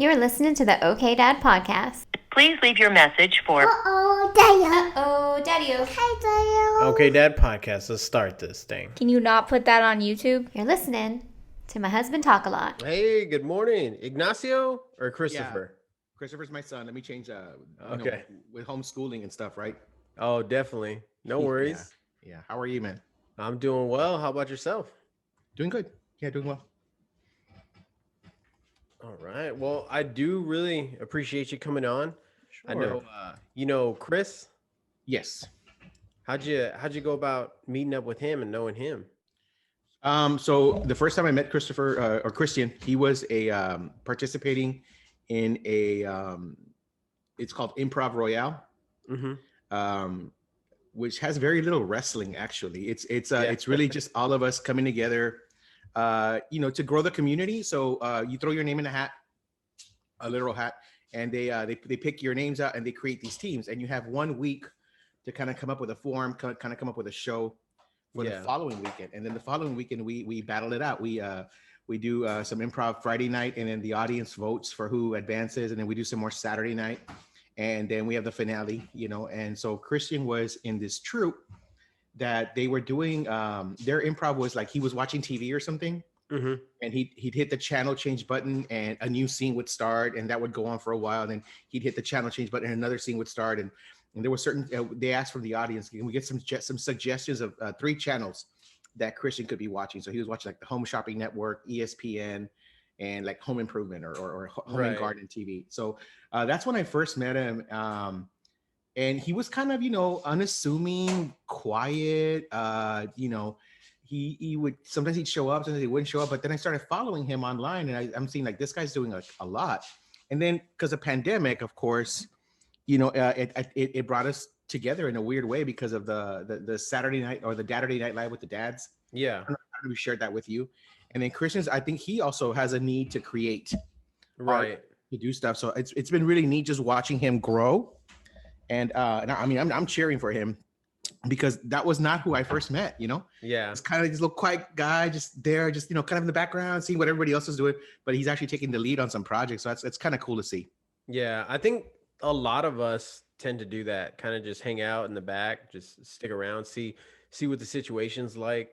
You're listening to the OK Dad podcast. Please leave your message for Daddy-o. Hi, Daddy. Okay, Dad podcast. Let's start this thing. Can you not put that on YouTube? You're listening to my husband talk a lot. Hey, good morning. Ignacio or Christopher? Yeah. Christopher's my son. Let me change Okay. with homeschooling and stuff, right? Oh, definitely. No worries. Yeah. How are you, man? I'm doing well. How about yourself? Doing good. Yeah, doing well. All right. Well, I do really appreciate you coming on. Sure. I know you know Chris. Yes. How'd you go about meeting up with him and knowing him? So the first time I met Christopher or Christian, he was participating in it's called Improv Royale, which has very little wrestling. Actually, it's really just all of us coming together, to grow the community. So you throw your name in a literal hat, and they pick your names out and they create these teams, and you have 1 week to kind of come up with a form, kind of come up with a show for the following weekend. And then the following weekend, we battle it out. We do some improv Friday night, and then the audience votes for who advances. And then we do some more Saturday night. And then we have the finale, And so Christian was in this troupe that they were doing, their improv was like he was watching TV or something. And he'd hit the channel change button and a new scene would start, and that would go on for a while. And then he'd hit the channel change button and another scene would start. And there were certain, they asked from the audience, can we get some suggestions of 3 channels that Christian could be watching? So he was watching like the Home Shopping Network, ESPN, and like Home Improvement or Home and Garden TV. So that's when I first met him. And he was kind of, unassuming, quiet. He would, sometimes he'd show up, sometimes he wouldn't show up. But then I started following him online, and I'm seeing like this guy's doing a lot. And then because of pandemic, of course, it brought us together in a weird way because of the Saturday night or the Saturday Night Live with the dads. Yeah. I don't know how we shared that with you. And then Christian's, I think he also has a need to create art, to do stuff. So it's been really neat just watching him grow. And I mean, I'm cheering for him because that was not who I first met, Yeah. It's kind of this little quiet guy just there, just, kind of in the background, seeing what everybody else is doing, but he's actually taking the lead on some projects. So it's kind of cool to see. Yeah. I think a lot of us tend to do that, kind of just hang out in the back, just stick around, see what the situation's like.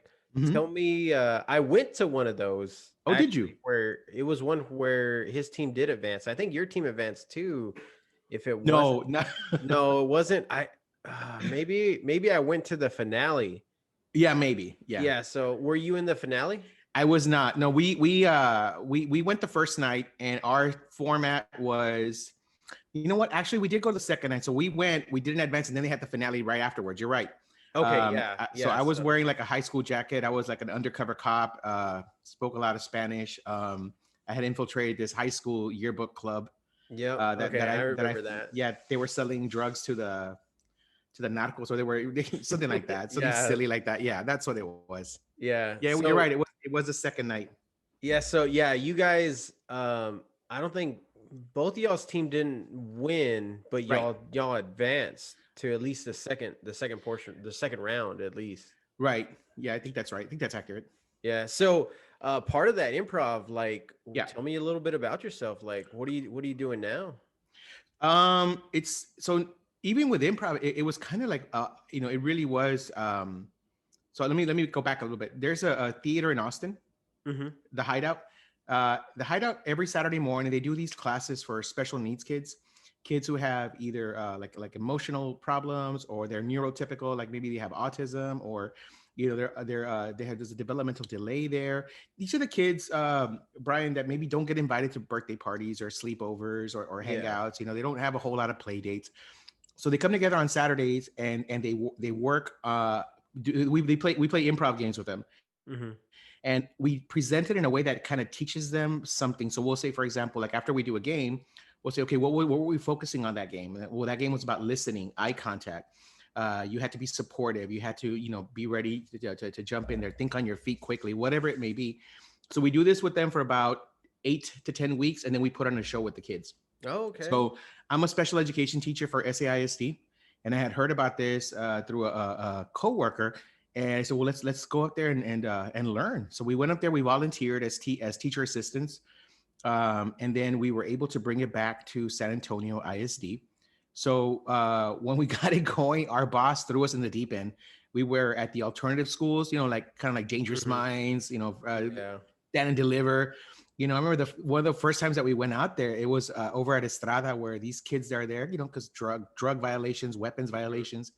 Tell me, I went to one of those. Oh, did you? Where it was one where his team did advance. I think your team advanced too. If it no, no, it wasn't. Maybe I went to the finale. Yeah, maybe. Yeah. Yeah. So were you in the finale? I was not. No, we went the first night, and our format was, you know what? Actually, we did go the second night. So we did an advance, and then they had the finale right afterwards. You're right. Okay. So I was wearing like a high school jacket. I was like an undercover cop. Spoke a lot of Spanish. I had infiltrated this high school yearbook club. Yeah. I remember that. Yeah, they were selling drugs to the narcos, or they were something like that. Something silly like that. Yeah, that's what it was. Yeah. Yeah, you're right. It was the second night. Yeah. So yeah, you guys. I don't think both of y'all's team didn't win, but y'all advanced to at least the second portion, the second round at least. Right. Yeah, I think that's right. I think that's accurate. Yeah. So part of that improv, like, tell me a little bit about yourself. Like, what are you doing now? It's so even with improv, it was kind of like it really was. So let me go back a little bit. There's a theater in Austin, the Hideout. The Hideout, every Saturday morning, they do these classes for special needs kids who have either like emotional problems, or they're neurotypical, like maybe they have autism, or they have there's a developmental delay there. These are the kids, Brian, that maybe don't get invited to birthday parties or sleepovers or hangouts. They don't have a whole lot of play dates. So they come together on Saturdays and they work. We play improv games with them. And we present it in a way that kind of teaches them something. So we'll say, for example, like after we do a game, we'll say, okay, what were we focusing on that game? Well, that game was about listening, eye contact. You had to be supportive. You had to, be ready to jump in there, think on your feet quickly, whatever it may be. So we do this with them for about 8 to 10 weeks, and then we put on a show with the kids. Oh, okay. So I'm a special education teacher for SAISD, and I had heard about this through a coworker. And I said, well, let's go up there and learn. So we went up there, we volunteered as teacher assistants. And then we were able to bring it back to San Antonio ISD. So when we got it going, our boss threw us in the deep end. We were at the alternative schools, like kind of like Dangerous Minds, Stand and Deliver. I remember one of the first times that we went out there, it was over at Estrada, where these kids are there, because drug violations, weapons violations,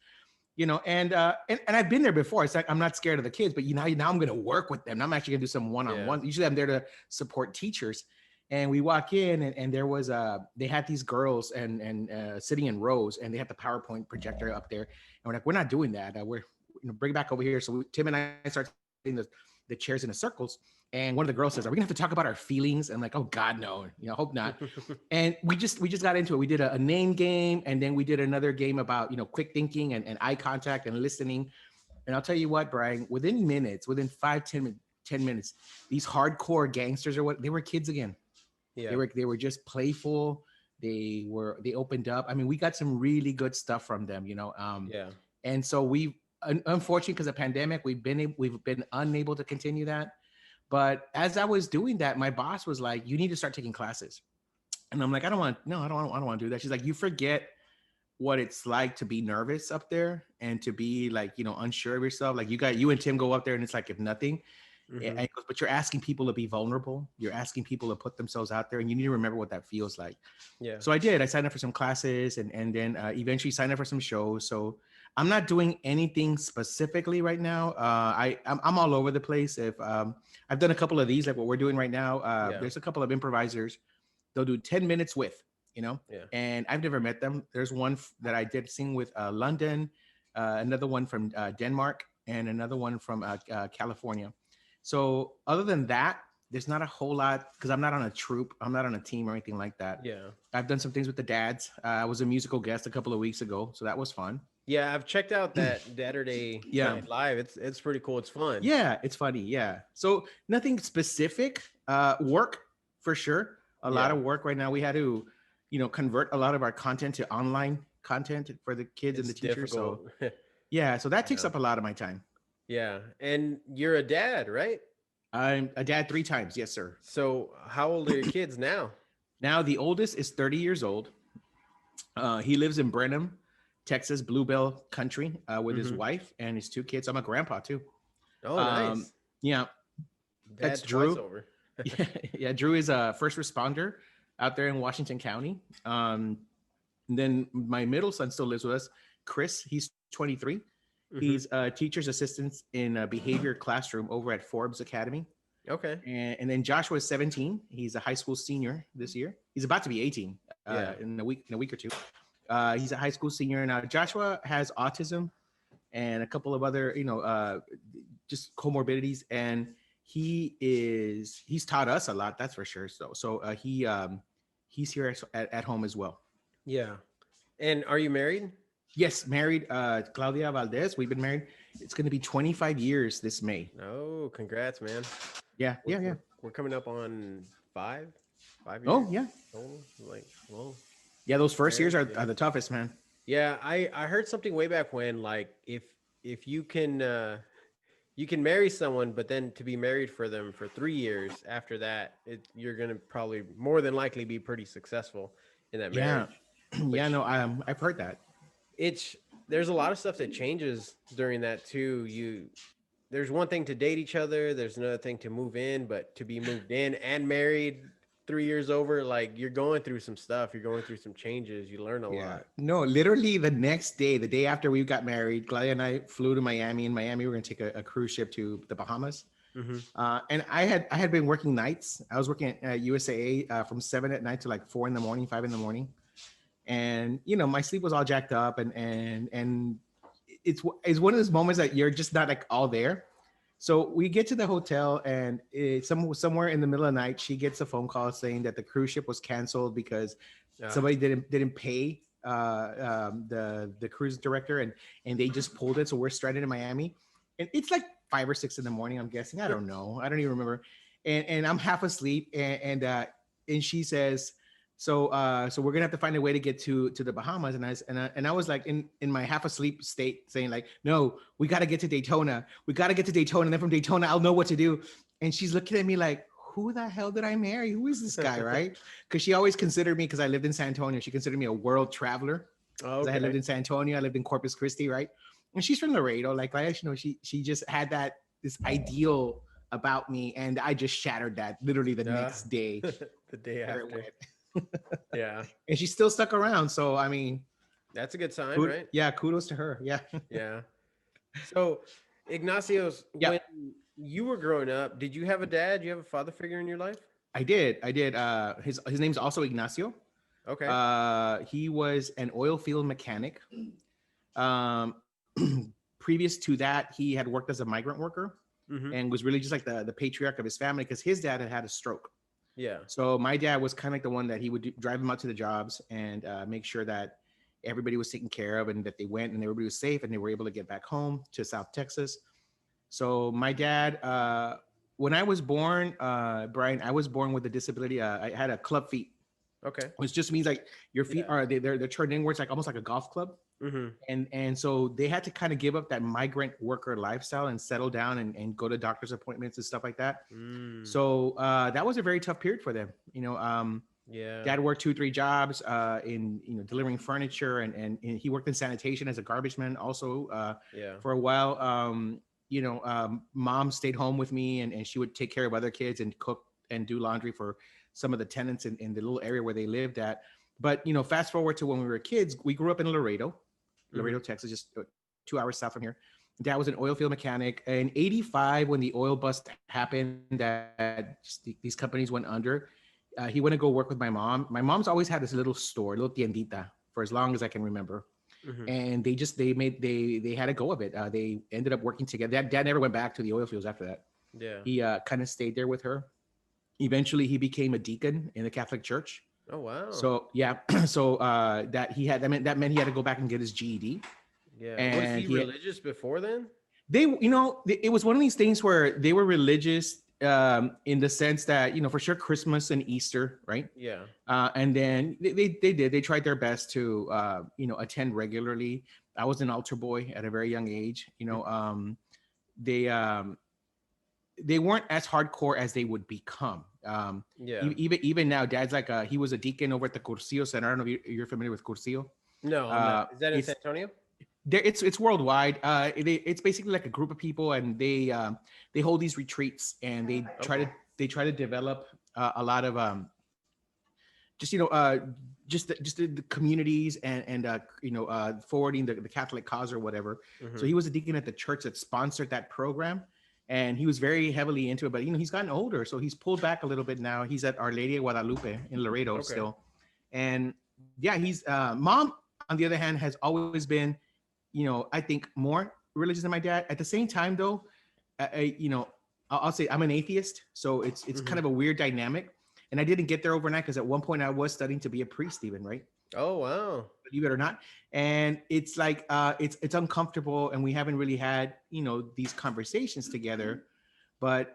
and I've been there before. It's like, I'm not scared of the kids, but now I'm going to work with them. I'm actually going to do some one-on-one. Usually I'm there to support teachers. And we walk in, and there was they had these girls and sitting in rows, and they had the PowerPoint projector up there. And we're like, we're not doing that. We're bring it back over here. So Tim and I start putting the chairs into circles. And one of the girls says, "Are we gonna have to talk about our feelings?" And I'm like, "Oh God, no. Hope not." And we just got into it. We did a name game, and then we did another game about quick thinking and eye contact and listening. And I'll tell you what, Brian, within 10 minutes, these hardcore gangsters they were kids again. Yeah. They were just playful. They opened up. I mean, we got some really good stuff from them, And so unfortunately, because of the pandemic, we've been unable to continue that. But as I was doing that, my boss was like, "You need to start taking classes." And I'm like, I don't want to do that. She's like, "You forget what it's like to be nervous up there and to be like, unsure of yourself. Like you and Tim go up there and it's like, if nothing. Mm-hmm. But you're asking people to be vulnerable. You're asking people to put themselves out there, and you need to remember what that feels like." Yeah. So I did. I signed up for some classes, and then eventually signed up for some shows. So I'm not doing anything specifically right now. I'm all over the place. If I've done a couple of these, like what we're doing right now. There's a couple of improvisers. They'll do 10 minutes with, and I've never met them. There's one that I did sing with London, another one from Denmark, and another one from California. So other than that, there's not a whole lot, because I'm not on a troupe. I'm not on a team or anything like that. Yeah. I've done some things with the dads. I was a musical guest a couple of weeks ago, so that was fun. Yeah, I've checked out that Saturday Night Live. It's pretty cool. It's fun. Yeah, it's funny. Yeah. So nothing specific. Work for sure. A lot of work right now. We had to, convert a lot of our content to online content for the kids and the teachers. Difficult. So yeah, so that takes up a lot of my time. Yeah. And you're a dad, right? I'm a dad 3 times. Yes, sir. So how old are your kids now? Now the oldest is 30 years old. He lives in Brenham, Texas, Bluebell Country, with his wife and his 2 kids. I'm a grandpa too. Oh, nice. Yeah. That's Drew. Yeah. Drew is a first responder out there in Washington County. And then my middle son still lives with us. Chris, he's 23. He's a teacher's assistant in a behavior classroom over at Forbes Academy. Okay. And then Joshua is 17. He's a high school senior this year. He's about to be 18 in a week or two. He's a high school senior now. Joshua has autism and a couple of other, just comorbidities, and he's taught us a lot. That's for sure. So he's here at home as well. Yeah. And are you married? Yes, married. Claudia Valdez. We've been married. It's going to be 25 years this May. Oh, congrats, man. Yeah. We're coming up on 5 years. Oh, yeah. Whoa. Yeah, those first years are the toughest, man. Yeah, I heard something way back when, like if you can marry someone, but then to be married for them for 3 years after that, you're gonna probably more than likely be pretty successful in that marriage. I've heard that. There's a lot of stuff that changes during that too. There's one thing to date each other, there's another thing to move in, but to be moved in and married 3 years over, like you're going through some stuff, you're going through some changes, you learn a lot. No, literally the next day, the day after we got married, Claudia and I flew to Miami. In Miami, we're going to take a cruise ship to the Bahamas. And I had been working nights. I was working at USAA from 7 at night to like 4 in the morning, 5 in the morning. And, my sleep was all jacked up, and it's one of those moments that you're just not like all there. So we get to the hotel, and somewhere in the middle of the night, she gets a phone call saying that the cruise ship was canceled because somebody didn't pay the cruise director, and they just pulled it. So we're stranded in Miami, and it's like 5 or 6 in the morning, I'm guessing. I don't know. I don't even remember. And I'm half asleep, and she says, so we're gonna have to find a way to get to the Bahamas. And I was like in my half asleep state saying like, no, we got to get to Daytona. We got to get to Daytona. And then from Daytona, I'll know what to do. And she's looking at me like, who the hell did I marry? Who is this guy, right? Because she always considered me, because I lived in San Antonio, she considered me a world traveler. Oh, I had lived in San Antonio, I lived in Corpus Christi, right? And she's from Laredo, like she just had this ideal about me, and I just shattered that literally the next day. The day where it after. went. Yeah. And she's still stuck around. So I mean, That's a good sign, right? Yeah, kudos to her. Yeah. Yeah. So, Ignacios, Yeah. when you were growing up, did you have a dad? Did you have a father figure in your life? I did. His name's also Ignacio. Okay. He was an oil field mechanic. Previous to that, he had worked as a migrant worker and was really just like the patriarch of his family, because his dad had a stroke. Yeah. So my dad was kind of like the one that he would drive him out to the jobs and make sure that everybody was taken care of and that they went and everybody was safe and they were able to get back home to South Texas. So my dad, when I was born, Brian, I was born with a disability. I had a club feet, Okay. which just means like your feet are they're turned inwards, like almost like a golf club. And so they had to kind of give up that migrant worker lifestyle and settle down and go to doctor's appointments and stuff like that. So that was a very tough period for them. Dad worked 2-3 jobs in delivering furniture, and he worked in sanitation as a garbage man also for a while. Mom stayed home with me, and she would take care of other kids and cook and do laundry for some of the tenants in the little area where they lived at. But fast forward to when we were kids, we grew up in Laredo, Texas, just 2 hours south from here. Dad was an oil field mechanic. In '85, when the oil bust happened, that these companies went under, he went to go work with my mom. My mom's always had this little store, little tiendita, for as long as I can remember. And they had a go of it. They ended up working together. Dad never went back to the oil fields after that. Yeah. He kind of stayed there with her. Eventually, he became a deacon in the Catholic Church. Oh wow. So yeah, so that meant he had to go back and get his GED. Yeah. And was he religious before then? It was one of these things where they were religious in the sense that for sure Christmas and Easter, right? Yeah. And then they tried their best to attend regularly. I was an altar boy at a very young age. They weren't as hardcore as they would become. Even now, Dad's like he was a deacon over at the Cursillo Center. I don't know if you're familiar with Cursillo. No, I'm not. Is that in San Antonio? It's worldwide. It's basically like a group of people, and they hold these retreats, and they try to develop a lot of just the communities and forwarding the Catholic cause or whatever. So he was a deacon at the church that sponsored that program. And he was very heavily into it, but he's gotten older, so he's pulled back a little bit now. He's at Our Lady of Guadalupe in Laredo still, and yeah, he's mom. On the other hand, has always been, I think more religious than my dad. At the same time, though, I'll say I'm an atheist, so it's kind of a weird dynamic. And I didn't get there overnight, because at one point I was studying to be a priest, even, right? Oh wow. Believe it or not. And it's like it's uncomfortable, and we haven't really had these conversations together. But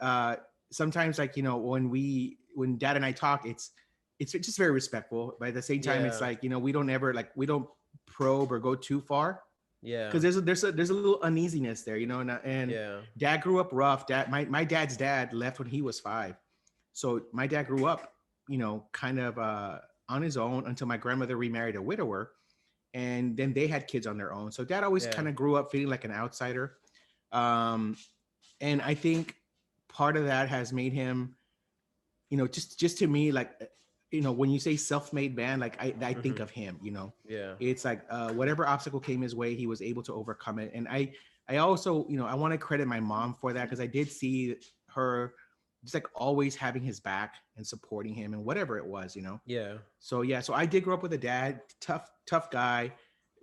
sometimes, like when Dad and I talk, it's just very respectful. But at the same time, it's like we don't probe or go too far. Yeah. Because there's a little uneasiness there, and Dad grew up rough. My dad's dad left when he was 5, so my dad grew up kind of on his own until my grandmother remarried a widower, and then they had kids on their own. So Dad always kind of grew up feeling like an outsider. And I think part of that has made him, just to me, like, when you say self-made man, like I think of him, it's like whatever obstacle came his way, he was able to overcome it. And I also, I want to credit my mom for that, because I did see her just like always having his back and supporting him and whatever it was, So I did grow up with a dad, tough guy,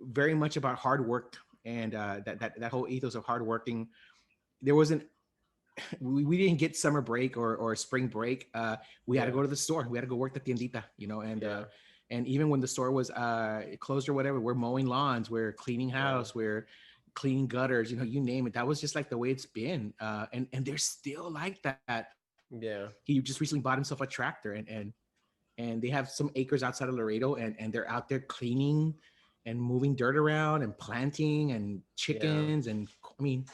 very much about hard work, and that whole ethos of hard working. There wasn't, we didn't get summer break or spring break. We had to go to the store. We had to go work the tiendita, and even when the store was closed or whatever, we're mowing lawns, we're cleaning house, we're cleaning gutters, you name it. That was just like the way it's been. And they're still like that. Yeah. He just recently bought himself a tractor, and they have some acres outside of Laredo, and they're out there cleaning and moving dirt around and planting and chickens. And I mean,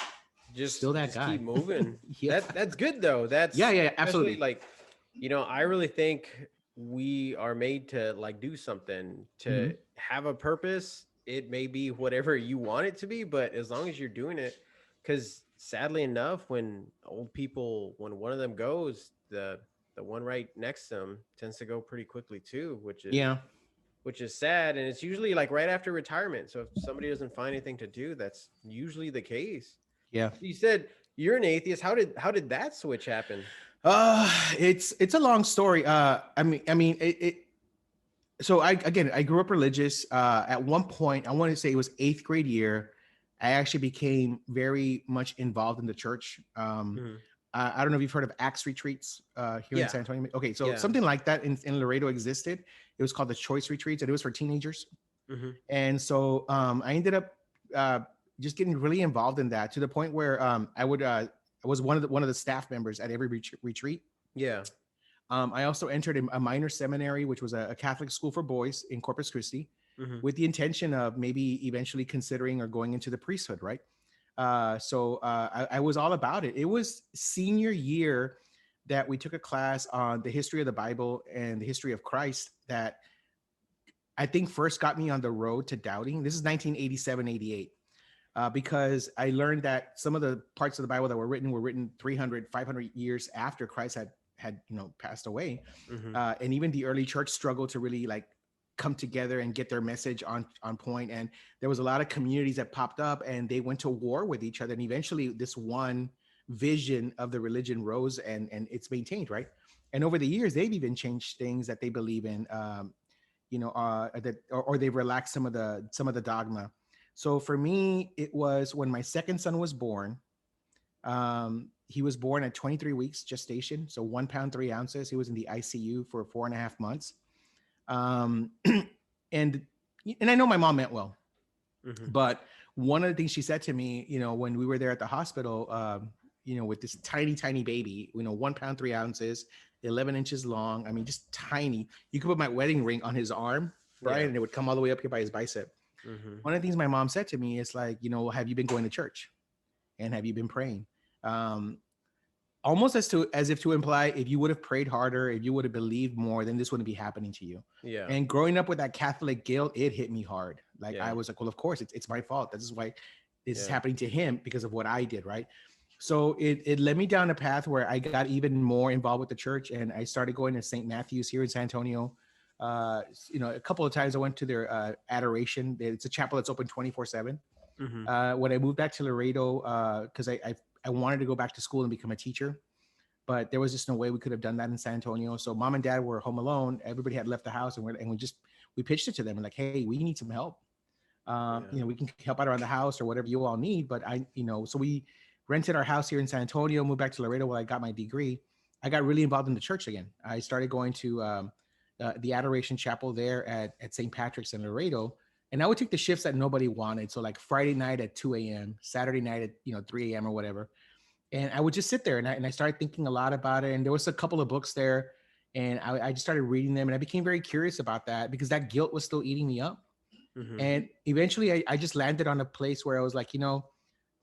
just still that guy. Keep moving. That's good though. That's yeah, absolutely. Like I really think we are made to like do something, to have a purpose. It may be whatever you want it to be, but as long as you're doing it, because sadly enough, when old people, when one of them goes, the one right next to them tends to go pretty quickly too, Yeah. which is sad. And it's usually like right after retirement. So if somebody doesn't find anything to do, that's usually the case. Yeah. You said you're an atheist. How did that switch happen? It's a long story. I mean, so I grew up religious. At one point, I want to say it was 8th grade year, I actually became very much involved in the church. Mhm. I don't know if you've heard of Acts retreats here in Yeah. San Antonio. Okay, so Yeah. something like that in Laredo existed. It was called the Choice Retreats, and it was for teenagers. Mhm. And so I ended up uh, just getting really involved in that to the point where I was one of the staff members at every retreat. Yeah. I also entered a minor seminary, which was a Catholic school for boys in Corpus Christi, Mhm. with the intention of maybe eventually considering or going into the priesthood, right? I was all about it. It was senior year that we took a class on the history of the Bible and the history of Christ that I think first got me on the road to doubting. This is 1987, 88. Because I learned that some of the parts of the Bible that were written 300, 500 years after Christ had passed away. Mhm. And even the early church struggled to really like come together and get their message on point. And there was a lot of communities that popped up and they went to war with each other. And eventually this one vision of the religion rose and it's maintained, right? And over the years, they've even changed things that they believe in, or they've relaxed some of the dogma. So for me, it was when my second son was born. He was born at 23 weeks gestation, so 1 pound 3 ounces. He was in the ICU for 4.5 months. Um, and and I know my mom meant well, Mhm. but one of the things she said to me, when we were there at the hospital, with this tiny, tiny baby, 1 pound 3 ounces, 11 inches long. I mean, just tiny. You could put my wedding ring on his arm, Brian, Yeah. and it would come all the way up here by his bicep. Mhm. One of the things my mom said to me is like, have you been going to church and have you been praying? Um, Almost as if to imply, if you would have prayed harder, if you would have believed more, then this wouldn't be happening to you. Yeah. And growing up with that Catholic guilt, it hit me hard. Like Yeah. I was like, well, of course it's my fault. This is why this is Yeah. happening to him because of what I did, right? So it led me down a path where I got even more involved with the church, and I started going to St. Matthew's here in San Antonio. A couple of times I went to their adoration. It's a chapel that's open 24/7. Mhm. When I moved back to Laredo, because I wanted to go back to school and become a teacher, but there was just no way we could have done that in San Antonio. So mom and dad were home alone. Everybody had left the house, and we pitched it to them and like, hey, we need some help. Yeah. We can help out around the house or whatever you all need. But so we rented our house here in San Antonio, moved back to Laredo while I got my degree. I got really involved in the church again. I started going to the Adoration Chapel there at St. Patrick's in Laredo. And I would take the shifts that nobody wanted. So like Friday night at 2 a.m., Saturday night at 3 a.m. or whatever. And I would just sit there and I started thinking a lot about it. And there was a couple of books there and I just started reading them and I became very curious about that because that guilt was still eating me up. Mhm. And eventually I just landed on a place where I was like,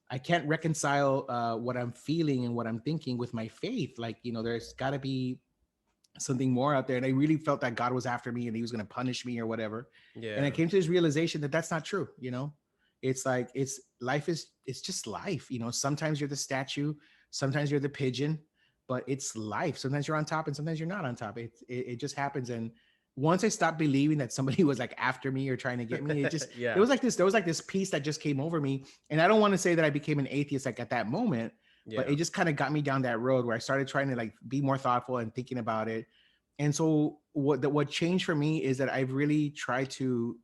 I can't reconcile what I'm feeling and what I'm thinking with my faith. Like, there's got to be something more out there. And I really felt that God was after me and he was going to punish me or whatever. And I Yeah. came to this realization that that's not true. It's like, it's just life. Sometimes you're the statue, sometimes you're the pigeon, but it's life. Sometimes you're on top and sometimes you're not on top. It just happens. And once I stopped believing that somebody was like after me or trying to get me, Yeah. there was like this peace that just came over me. And I don't want to say that I became an atheist like at that moment, but Yeah. it just kind of got me down that road where I started trying to like be more thoughtful and thinking about it. And so what changed for me is that I've really tried to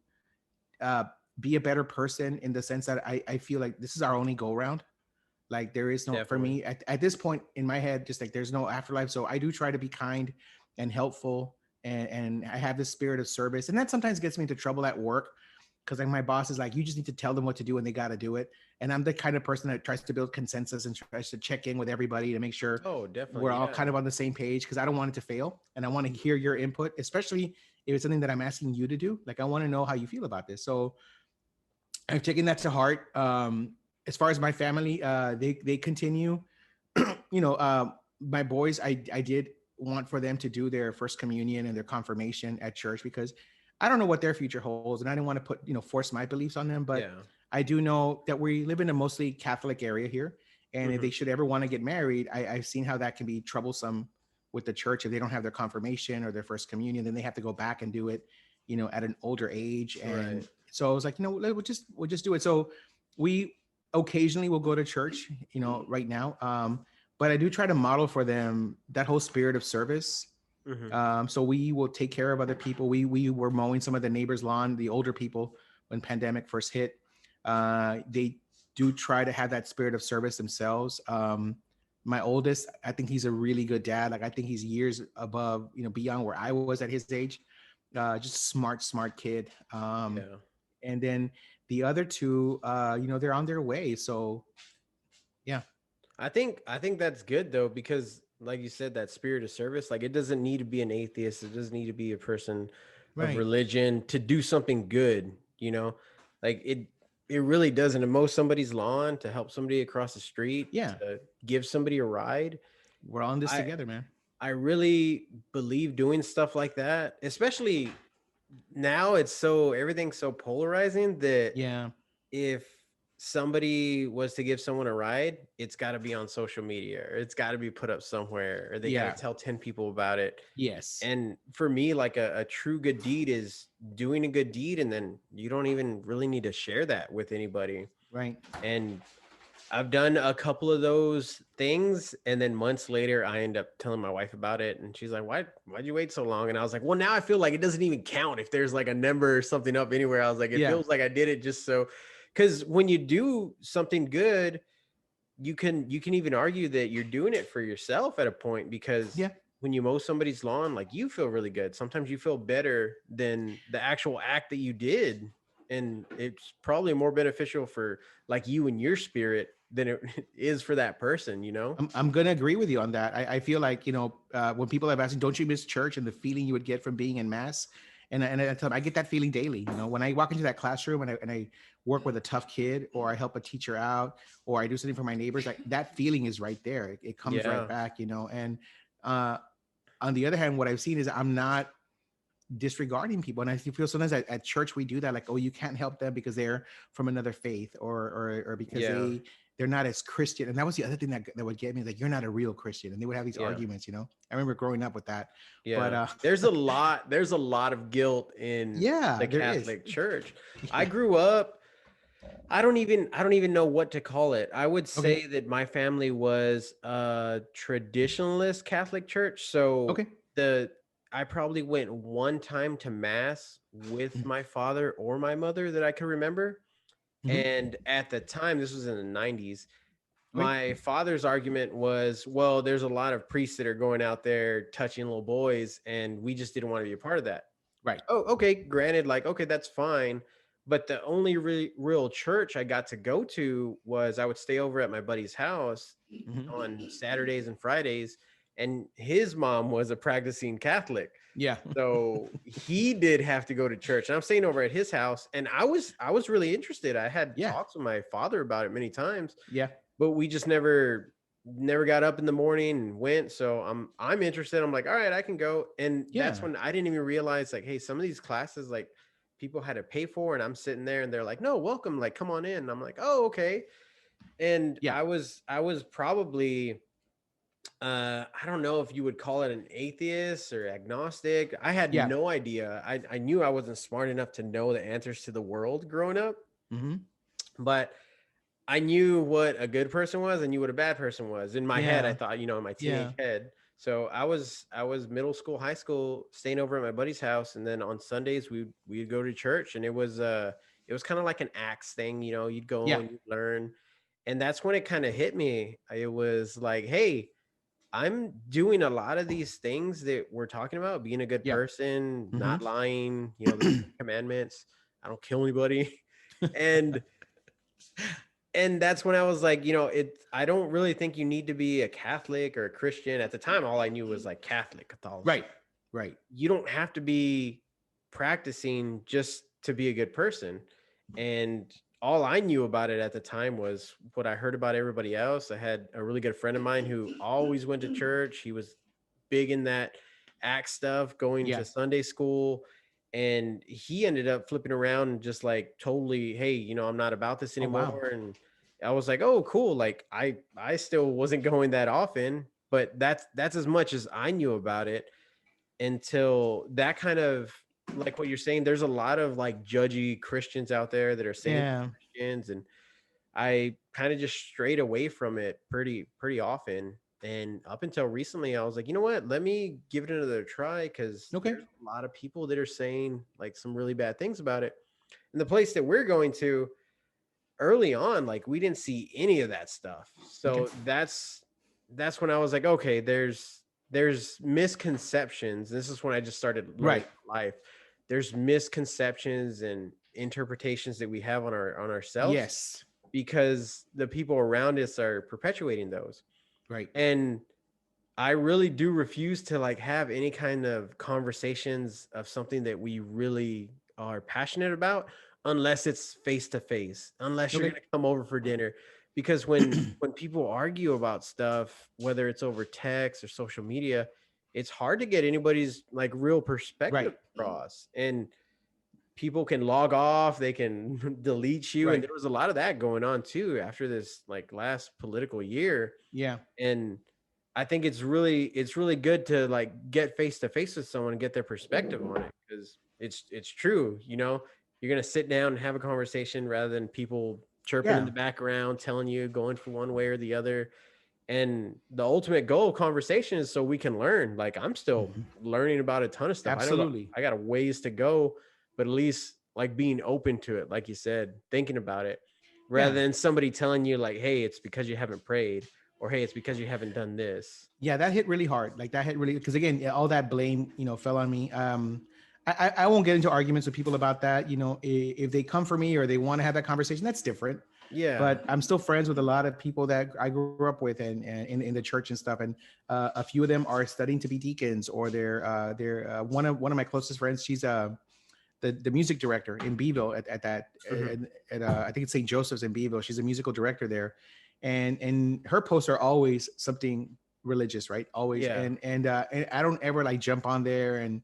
uh, be a better person in the sense that I feel like this is our only go round. Like there is no, for Definitely. me at this point in my head, just like there's no afterlife. So I do try to be kind and helpful and I have this spirit of service. And that sometimes gets me into trouble at work because like my boss is like, you just need to tell them what to do and they got to do it. And I'm the kind of person that tries to build consensus and tries to check in with everybody to make sure Oh, definitely. we're all Yeah. kind of on the same page because I don't want it to fail. And I want to hear your input, especially if it's something that I'm asking you to do. Like, I want to know how you feel about this. So I've taken that to heart. As far as my family, they continue, my boys, I did want for them to do their first communion and their confirmation at church, because I don't know what their future holds, and I didn't want to put, force my beliefs on them. But I do know that we live in a mostly Catholic area here, and if they should ever want to get married, I've seen how that can be troublesome with the church. If they don't have their confirmation or their first communion, then they have to go back and do it, at an older age. And so I was like, we'll just do it. So we occasionally will go to church, right now. But I do try to model for them that whole spirit of service. So we will take care of other people. We were mowing some of the neighbors' lawn, the older people, when pandemic first hit. They do try to have that spirit of service themselves. My oldest, I think he's a really good dad. Like, I think he's years above, beyond where I was at his age. Just smart kid. And then the other two, they're on their way. So yeah. I think that's good though, because like you said, that spirit of service, like, it doesn't need to be an atheist. It doesn't need to be a person of religion to do something good, like it really doesn't. To mow somebody's lawn, to help somebody across the street, to give somebody a ride. We're all in this together, man. I really believe doing stuff like that, especially now. Everything's so polarizing that if somebody was to give someone a ride, it's got to be on social media, or it's got to be put up somewhere, or they got to tell 10 people about it. Yes. And for me, like, a true good deed is doing a good deed, and then you don't even really need to share that with anybody. Right. And I've done a couple of those things, and then months later I end up telling my wife about it, and she's like, why'd you wait so long? And I was like, well, now I feel like it doesn't even count if there's like a number or something up anywhere. I was like, it feels like I did it just so. Because when you do something good, you can even argue that you're doing it for yourself at a point, because when you mow somebody's lawn, like, you feel really good. Sometimes you feel better than the actual act that you did. And it's probably more beneficial for like you and your spirit than it is for that person, I'm going to agree with you on that. I feel like, when people have asked, don't you miss church and the feeling you would get from being in mass? And I tell them, I get that feeling daily. When I walk into that classroom and I work with a tough kid, or I help a teacher out, or I do something for my neighbors, like, that feeling is right there. It comes right back, And on the other hand, what I've seen is I'm not disregarding people. And I feel sometimes at church we do that, like, oh, you can't help them because they're from another faith, or because they're not as Christian. And that was the other thing that would get me, like, you're not a real Christian. And they would have these arguments, I remember growing up with that. But there's a lot of guilt in the Catholic Church. I grew up, I don't even know what to call it. I would say that my family was a traditionalist Catholic church. So I probably went one time to mass with my father or my mother that I can remember. And at the time, this was in the 90s, my father's argument was, well, there's a lot of priests that are going out there touching little boys, and we just didn't want to be a part of that. Right. Oh, okay. Granted, like, okay, that's fine. But the only real church I got to go to was, I would stay over at my buddy's house on Saturdays and Fridays, and his mom was a practicing Catholic. Yeah. So he did have to go to church, and I'm staying over at his house, and I was really interested. I had talks with my father about it many times. Yeah. But we just never got up in the morning and went. So I'm interested. I'm like, all right, I can go. And that's when I didn't even realize, like, hey, some of these classes, like, people had to pay for, and I'm sitting there and they're like, no, welcome, like, come on in. And I'm like, oh, okay. And I was probably, I don't know if you would call it an atheist or agnostic. I had no idea. I knew I wasn't smart enough to know the answers to the world growing up. But I knew what a good person was. I knew what a bad person was. In my head, I thought, in my teenage head. So I was middle school, high school, staying over at my buddy's house, and then on Sundays we'd go to church, and it was kind of like an Acts thing, you'd go and you'd learn, and that's when it kind of hit me. It was like, hey, I'm doing a lot of these things that we're talking about, being a good person, not lying, the commandments. I don't kill anybody, and that's when I was like, I don't really think you need to be a Catholic or a Christian. At the time, all I knew was like Catholic, Catholicism. Right. You don't have to be practicing just to be a good person. And all I knew about it at the time was what I heard about everybody else. I had a really good friend of mine who always went to church. He was big in that act stuff, going Yeah. to Sunday school. And he ended up flipping around and just like totally, hey, you know, I'm not about this Oh, wow. anymore. And I was like, oh, cool. Like I still wasn't going that often, but that's as much as I knew about it until that kind of, like what you're saying. There's a lot of like judgy Christians out there that are saying Yeah. Christians, and I kind of just strayed away from it pretty often. And up until recently, I was like, you know what? Let me give it another try, because Okay. there's a lot of people that are saying like some really bad things about it. And the place that we're going to, early on, like we didn't see any of that stuff. So Okay. that's when I was like, okay, there's misconceptions. This is when I just started learning Right. life. There's misconceptions and interpretations that we have on ourselves, Yes. because the people around us are perpetuating those. Right. And I really do refuse to like have any kind of conversations of something that we really are passionate about, unless it's face to face, unless you're Okay. going to come over for dinner. Because when people argue about stuff, whether it's over text or social media, it's hard to get anybody's like real perspective Right. across. And people can log off, they can delete you. Right. And there was a lot of that going on too after this like last political year. Yeah. And I think it's really good to like get face to face with someone and get their perspective on it, because it's true. You know, you're gonna sit down and have a conversation rather than people chirping in Yeah. the background, telling you going for one way or the other. And the ultimate goal of conversation is so we can learn. Like I'm still Mhm. learning about a ton of stuff. Absolutely. I got a ways to go, but at least like being open to it, like you said, thinking about it, rather Yeah. than somebody telling you like, hey, it's because you haven't prayed, or hey, it's because you haven't done this. Yeah, that hit really hard. Like that hit really, because again, yeah, all that blame, fell on me. I won't get into arguments with people about that. If they come for me or they want to have that conversation, that's different. Yeah. But I'm still friends with a lot of people that I grew up with and in the church and stuff. And a few of them are studying to be deacons, or they're one of my closest friends. She's the music director in Beeville at that Mhm. I think it's St. Joseph's in Beeville. She's a musical director there, and her posts are always something religious, right? Always. Yeah. And I don't ever like jump on there and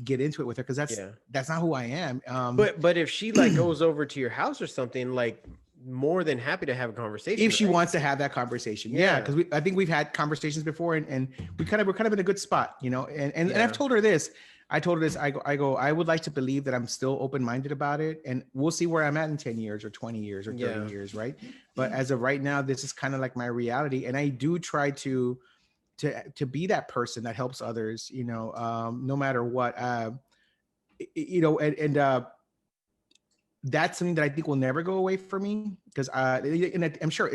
get into it with her, because Yeah. that's not who I am. But if she like goes over to your house or something, like more than happy to have a conversation. if she right? wants to have that conversation, Yeah. because I think we've had conversations before, and we're kind of in a good spot, and Yeah. I've told her this. I would like to believe that I'm still open-minded about it, and we'll see where I'm at in 10 years or 20 years or 30 Yeah. years, right? But as of right now, this is kind of like my reality, and I do try to be that person that helps others, no matter what. That's something that I think will never go away for me, because and I'm sure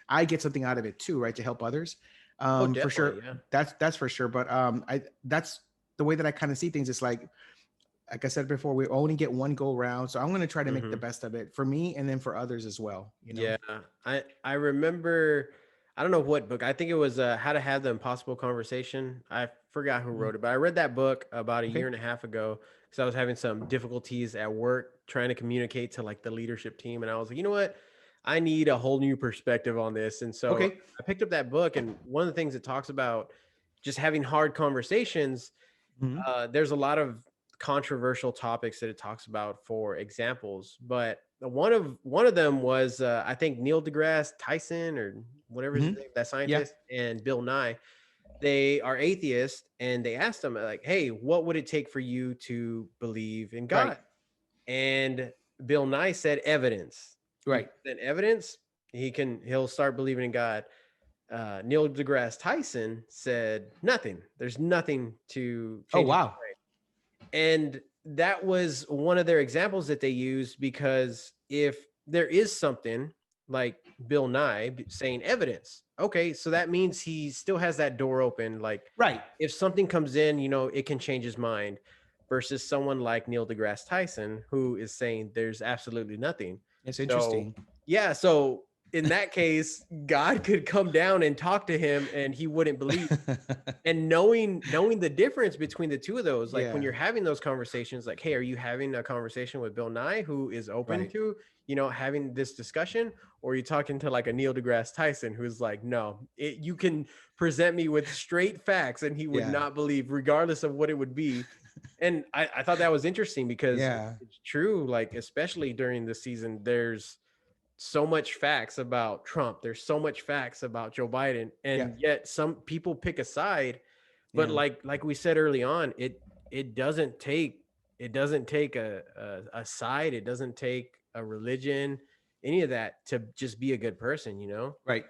I get something out of it too, right? To help others, for sure. Definitely, yeah. That's for sure. But that's the way that I kind of see things. It's like I said before, we only get one go round, so I'm going to try to make the Mhm. best of it for me and then for others as well. Yeah. I remember, I don't know what book. I think it was How to Have the Impossible Conversation. I forgot who wrote it, but I read that book about a Okay. year and a half ago, because I was having some difficulties at work trying to communicate to like the leadership team. And I was like, you know what? I need a whole new perspective on this. And so Okay. I picked up that book, and one of the things it talks about just having hard conversations. Mhm. There's a lot of controversial topics that it talks about for examples, but one of them was I think Neil deGrasse Tyson, or whatever his Mhm. name, that Yeah. scientist, and Bill Nye. They are atheists, and they asked them like, "Hey, what would it take for you to believe in God?" Right. And Bill Nye said, "Evidence." You Right. present evidence, he'll start believing in God. Neil deGrasse Tyson said, "Nothing. There's nothing to Oh, change his wow. mind." And that was one of their examples that they used, because if there is something like Bill Nye saying evidence, okay, so that means he still has that door open. Like Right. if something comes in, it can change his mind, versus someone like Neil deGrasse Tyson, who is saying there's absolutely nothing. It's So interesting. yeah, so in that case, God could come down and talk to him and he wouldn't believe. And knowing the difference between the two of those, like when Yeah. you're having those conversations, like, hey, are you having a conversation with Bill Nye, who is open Right. to, having this discussion? Or are you talking to like a Neil deGrasse Tyson, who's like, no, you can present me with straight facts and he would Yeah. not believe, regardless of what it would be. And I thought that was interesting because Yeah. it's true, like, especially during the season, there's so much facts about Trump. There's so much facts about Joe Biden, and yet some people pick a side. But Yeah. like we said early on, it doesn't take a side. It doesn't take a religion, any of that, to just be a good person. Right.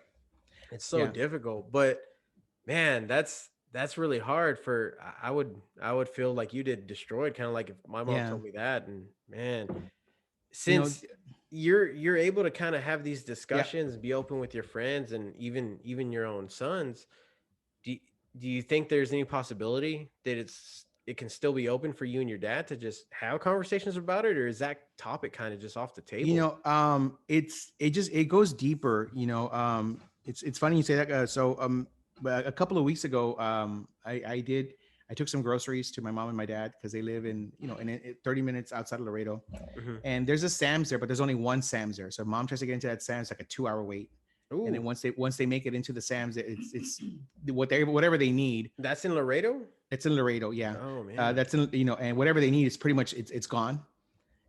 It's so Yeah. difficult. But man, that's really hard. I would feel like you did, destroyed, kind of like if my mom Yeah. told me that. And man, You know, since you're able to kind of have these discussions, be open with your friends and even your own sons, do, do you think there's any possibility that it can still be open for you and your dad to just have conversations about it, or is that topic kind of just off the table? it goes deeper. It's funny you say that. A couple of weeks ago, I took some groceries to my mom and my dad because they live in 30 minutes outside of Laredo, Mhm. and there's a Sam's there, but there's only one Sam's there. So mom tries to get into that Sam's, like a 2-hour wait. Ooh, And then once they make it into the Sam's, it's whatever they need. that's in Laredo. It's in Laredo, yeah. Oh man, That's in and whatever they need is pretty much it's gone.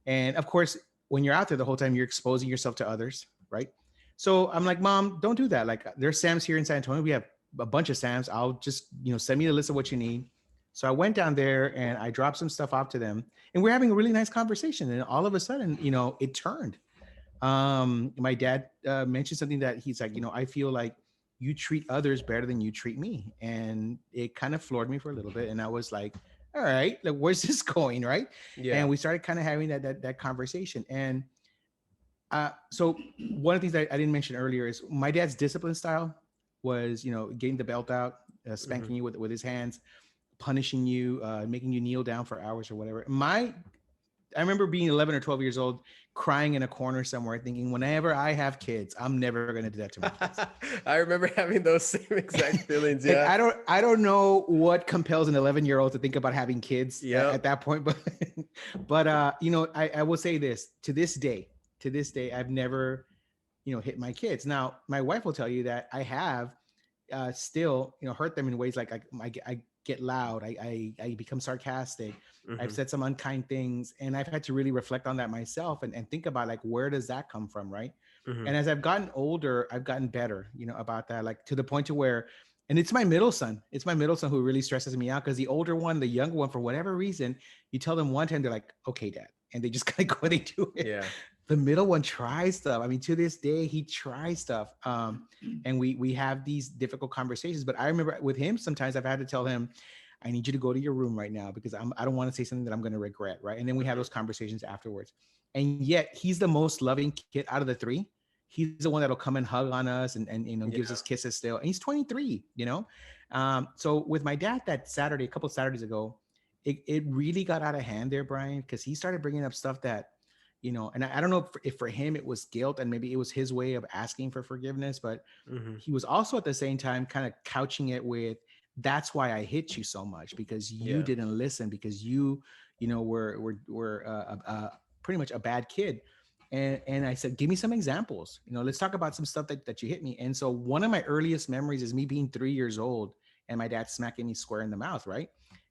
And of course, when you're out there the whole time, you're exposing yourself to others, right? So I'm like, Mom, don't do that. Like, there's Sam's here in San Antonio. We have a bunch of Sam's. I'll just send me the list of what you need. So I went down there and I dropped some stuff off to them, and we're having a really nice conversation. And all of a sudden, it turned. My dad mentioned something that he's like, I feel like you treat others better than you treat me. And it kind of floored me for a little bit. And I was like, all right, like, where's this going? Right. yeah. And we started kind of having that conversation. And so one of the things that I didn't mention earlier is my dad's discipline style was, getting the belt out, spanking you with his hands, punishing you, making you kneel down for hours or whatever. I remember being 11 or 12 years old, crying in a corner somewhere, thinking, whenever I have kids, I'm never going to do that to my kids. I remember having those same exact feelings. Like, Yeah, I don't know what compels an 11-year-old to think about having kids at that point, but I will say this: to this day, I've never, hit my kids. Now, my wife will tell you that I have still, hurt them in ways like I get loud, I become sarcastic. I've said some unkind things, and I've had to really reflect on that myself and think about, like, where does that come from, right? And as I've gotten older, I've gotten better, about that, like, to the point to where, and it's my middle son who really stresses me out, because the older one, the younger one, for whatever reason, you tell them one time, they're like, okay, Dad, and they just kind of go and they do it. yeah. The middle one tries stuff. I mean, to this day, he tries stuff. And we have these difficult conversations. But I remember with him, sometimes I've had to tell him, I need you to go to your room right now, because I don't want to say something that I'm going to regret, right? And then we have those conversations afterwards. And yet he's the most loving kid out of the three. He's the one that'll come and hug on us and gives us kisses still. And he's 23, So with my dad that Saturday, a couple of Saturdays ago, it really got out of hand there, Brian, because he started bringing up stuff that, and I don't know if for him it was guilt and maybe it was his way of asking for forgiveness, but he was also at the same time kind of couching it with, that's why I hit you so much, because you didn't listen, because you were pretty much a bad kid. And I said, give me some examples, let's talk about some stuff that you hit me. And so one of my earliest memories is me being 3 years old and my dad smacking me square in the mouth. Right.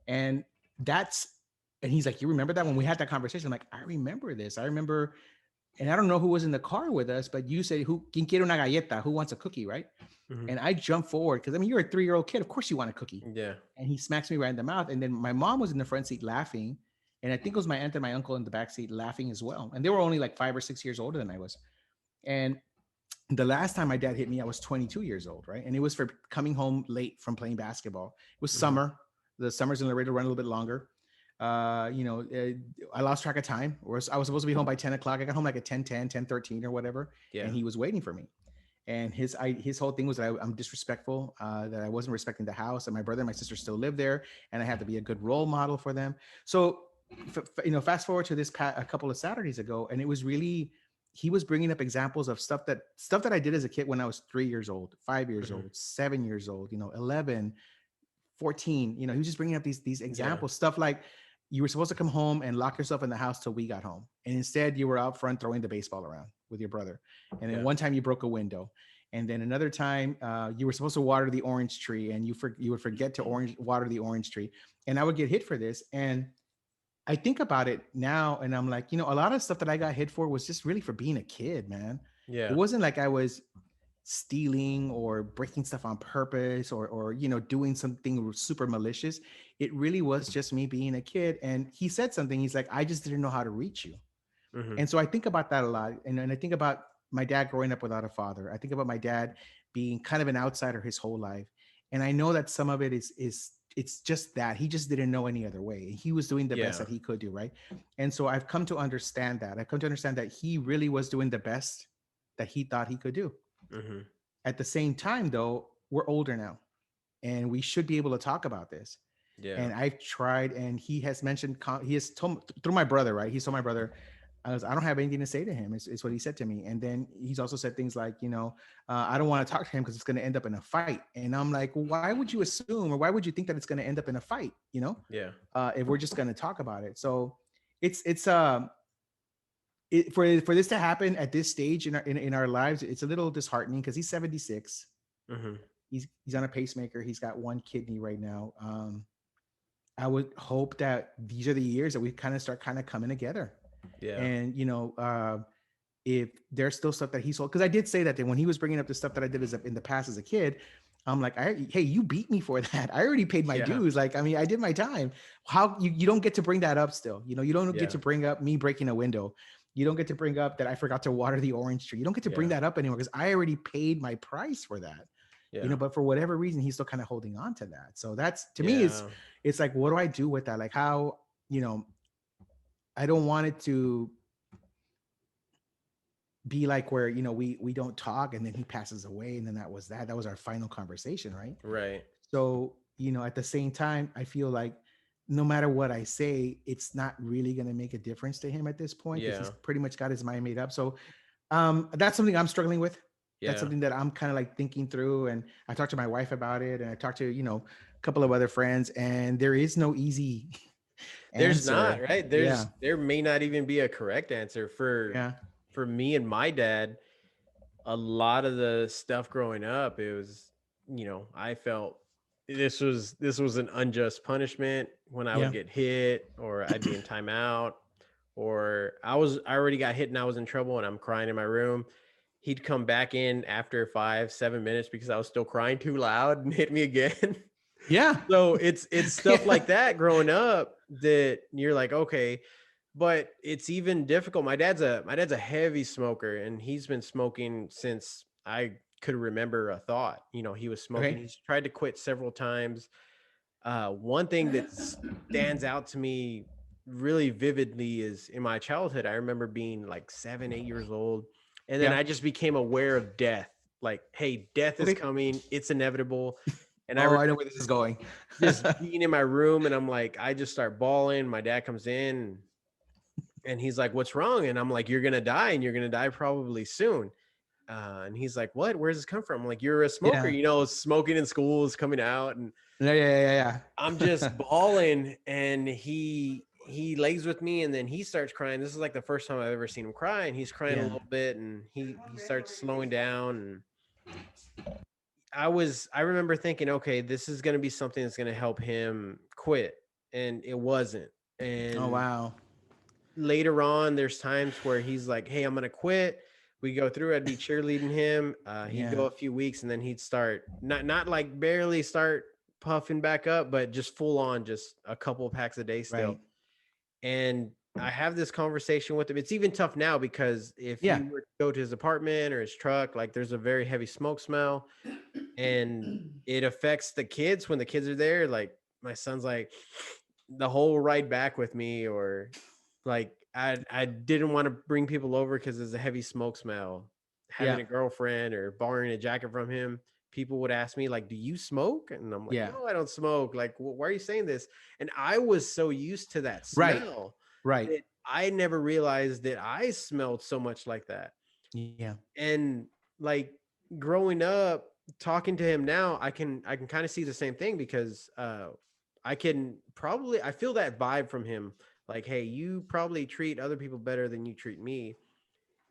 And he's like, you remember that? When we had that conversation, I'm like, I remember this. I remember, and I don't know who was in the car with us, but you said, ¿Quién quiere una galleta? Who wants a cookie, right? And I jumped forward, because, I mean, you're a 3-year-old kid. Of course you want a cookie. Yeah. And he smacks me right in the mouth. And then my mom was in the front seat laughing. And I think it was my aunt and my uncle in the back seat laughing as well. And they were only like 5 or 6 years older than I was. And the last time my dad hit me, I was 22 years old, right? And it was for coming home late from playing basketball. It was summer. The summers in Laredo run a little bit longer. I lost track of time. I was supposed to be home by 10 o'clock. I got home like at 10:10, 10:13 or whatever. Yeah. And he was waiting for me. And his whole thing was that I'm disrespectful, that I wasn't respecting the house, and my brother and my sister still live there, and I have to be a good role model for them. So, fast forward to a couple of Saturdays ago, and it was really he was bringing up examples of stuff that I did as a kid when I was 3 years old, 5 years Mhm. old, 7 years old, 11, 14. He was just bringing up these Yeah. examples, stuff like you were supposed to come home and lock yourself in the house till we got home. And instead you were out front throwing the baseball around with your brother. And then Yeah. one time you broke a window. And then another time you were supposed to water the orange tree and you would forget to water the orange tree. And I would get hit for this. And I think about it now and I'm like, a lot of stuff that I got hit for was just really for being a kid, man. It Yeah. wasn't like I was stealing or breaking stuff on purpose or doing something super malicious. It really was just me being a kid. And he said something, he's like, I just didn't know how to reach you. Mhm. And so I think about that a lot. And I think about my dad growing up without a father. I think about my dad being kind of an outsider his whole life. And I know that some of it is it's just that he just didn't know any other way. He was doing the best Yeah. that he could do, right? And so I've come to understand that. I've come to understand that he really was doing the best that he thought he could do. Mhm. At the same time, though, we're older now and we should be able to talk about this. Yeah. And I've tried, and he has mentioned, he has told through my brother, right? He told my brother, I don't have anything to say to him. It's what he said to me. And then he's also said things like, I don't want to talk to him because it's going to end up in a fight. And I'm like, well, why would you assume, or why would you think that it's going to end up in a fight? Yeah. If we're just going to talk about it. So for this to happen at this stage in our lives, it's a little disheartening because he's 76. Mhm. He's on a pacemaker. He's got one kidney right now. I would hope that these are the years that we kind of start coming together. Yeah. And if there's still stuff that he sold, because I did say that when he was bringing up the stuff that I did in the past as a kid, I'm like, hey, you beat me for that. I already paid my Yeah. dues. Like, I mean, I did my time. How you don't get to bring that up still? You don't Yeah. get to bring up me breaking a window. You don't get to bring up that I forgot to water the orange tree. You don't get to bring Yeah. that up anymore because I already paid my price for that. Yeah. But for whatever reason, he's still kind of holding on to that. So that's, to me, Yeah. it's like, what do I do with that? Like how, I don't want it to be like where, we don't talk and then he passes away. And then that was our final conversation. Right. Right. So, at the same time, I feel like no matter what I say, it's not really going to make a difference to him at this point because Yeah. he's pretty much got his mind made up. So that's something I'm struggling with. That's Yeah. something that I'm kind of like thinking through. And I talked to my wife about it and I talked to, a couple of other friends, and there is no easy There's not, answer. right? There may not even be a correct answer for me and my dad. A lot of the stuff growing up, it was, I felt this was an unjust punishment when I would get hit, or I'd be in timeout, or I already got hit and I was in trouble and I'm crying in my room. He'd come back in after 5-7 minutes because I was still crying too loud and hit me again. Yeah. So it's stuff Yeah. like that growing up that you're like, okay, but it's even difficult. My dad's a heavy smoker, and he's been smoking since I could remember a thought. He was smoking. Okay. He's tried to quit several times. One thing that stands out to me really vividly is in my childhood, I remember being like 7-8 years old, and then Yeah. I just became aware of death. Like, hey, death is Okay. coming. It's inevitable. And I I know where this is going. just being in my room, and I'm like, I just start bawling. My dad comes in and he's like, what's wrong? And I'm like, you're going to die, and you're going to die probably soon. And he's like, what? Where's this come from? I'm like, you're a smoker, Yeah. smoking in school is coming out. And Yeah. I'm just bawling, and he lays with me, and then he starts crying. This is like the first time I've ever seen him cry, and he's crying a little bit, and he starts slowing down. And I remember thinking, okay, this is going to be something that's going to help him quit. And it wasn't. And Oh, wow. later on, there's times where he's like, hey, I'm going to quit. We go through, I'd be cheerleading him. He'd go a few weeks, and then he'd start not like barely start puffing back up, but just full on, just a couple of packs a day still. Right. And I have this conversation with him. It's even tough now because if you were to go to his apartment or his truck, like there's a very heavy smoke smell, and it affects the kids when the kids are there. Like my son's like the whole ride back with me, or like I didn't want to bring people over because there's a heavy smoke smell. Having a girlfriend or borrowing a jacket from him, people would ask me like, do you smoke? And I'm like, no, I don't smoke. Like, why are you saying this? And I was so used to that smell. Right. I never realized that I smelled so much like that. Yeah. And like growing up, talking to him now, I can kind of see the same thing because I feel that vibe from him. Like, hey, you probably treat other people better than you treat me.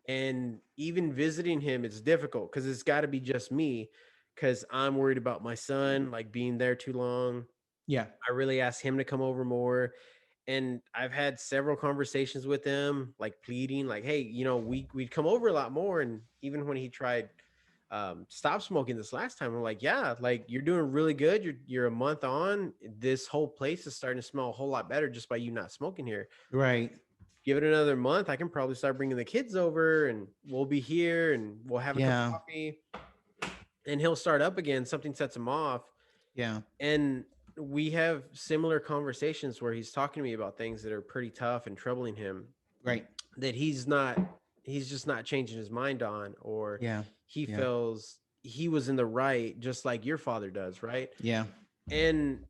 And even visiting him, it's difficult because it's got to be just me because I'm worried about my son, like being there too long. Yeah. I really asked him to come over more. And I've had several conversations with him, like pleading, like, hey, we'd come over a lot more. And even when he tried stop smoking this last time, I'm like, yeah, like you're doing really good. You're a month on. This whole place is starting to smell a whole lot better just by you not smoking here. Right. Give it another month, I can probably start bringing the kids over and we'll be here and we'll have a cup of coffee and he'll start up again. Something sets him off. Yeah. And we have similar conversations where he's talking to me about things that are pretty tough and troubling him. Right. That he's just not changing his mind on, or he feels he was in the right, just like your father does. Right. Yeah. And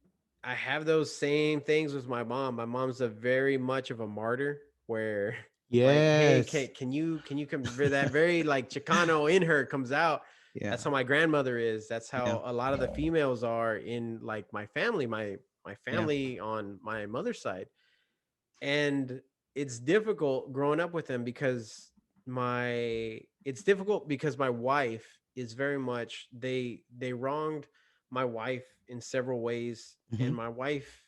I have those same things with my mom. My mom's a very much of a martyr where like, hey, can you come, that very like Chicano in her comes out. Yeah. That's how my grandmother is. That's how a lot of the females are in like my family, my family on my mother's side. And it's difficult growing up with them because my wife is very much, they wronged my wife in several ways. And my wife,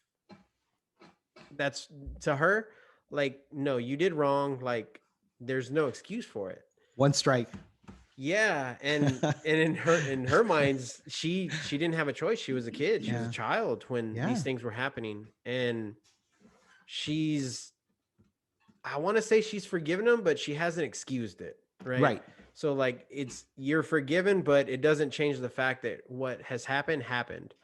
that's to her, like, no, you did wrong. Like, there's no excuse for it. One strike. Yeah. And in her minds, she didn't have a choice. She was a kid. She was a child when these things were happening. And I want to say she's forgiven him, but she hasn't excused it. Right. So like, you're forgiven, but it doesn't change the fact that what has happened.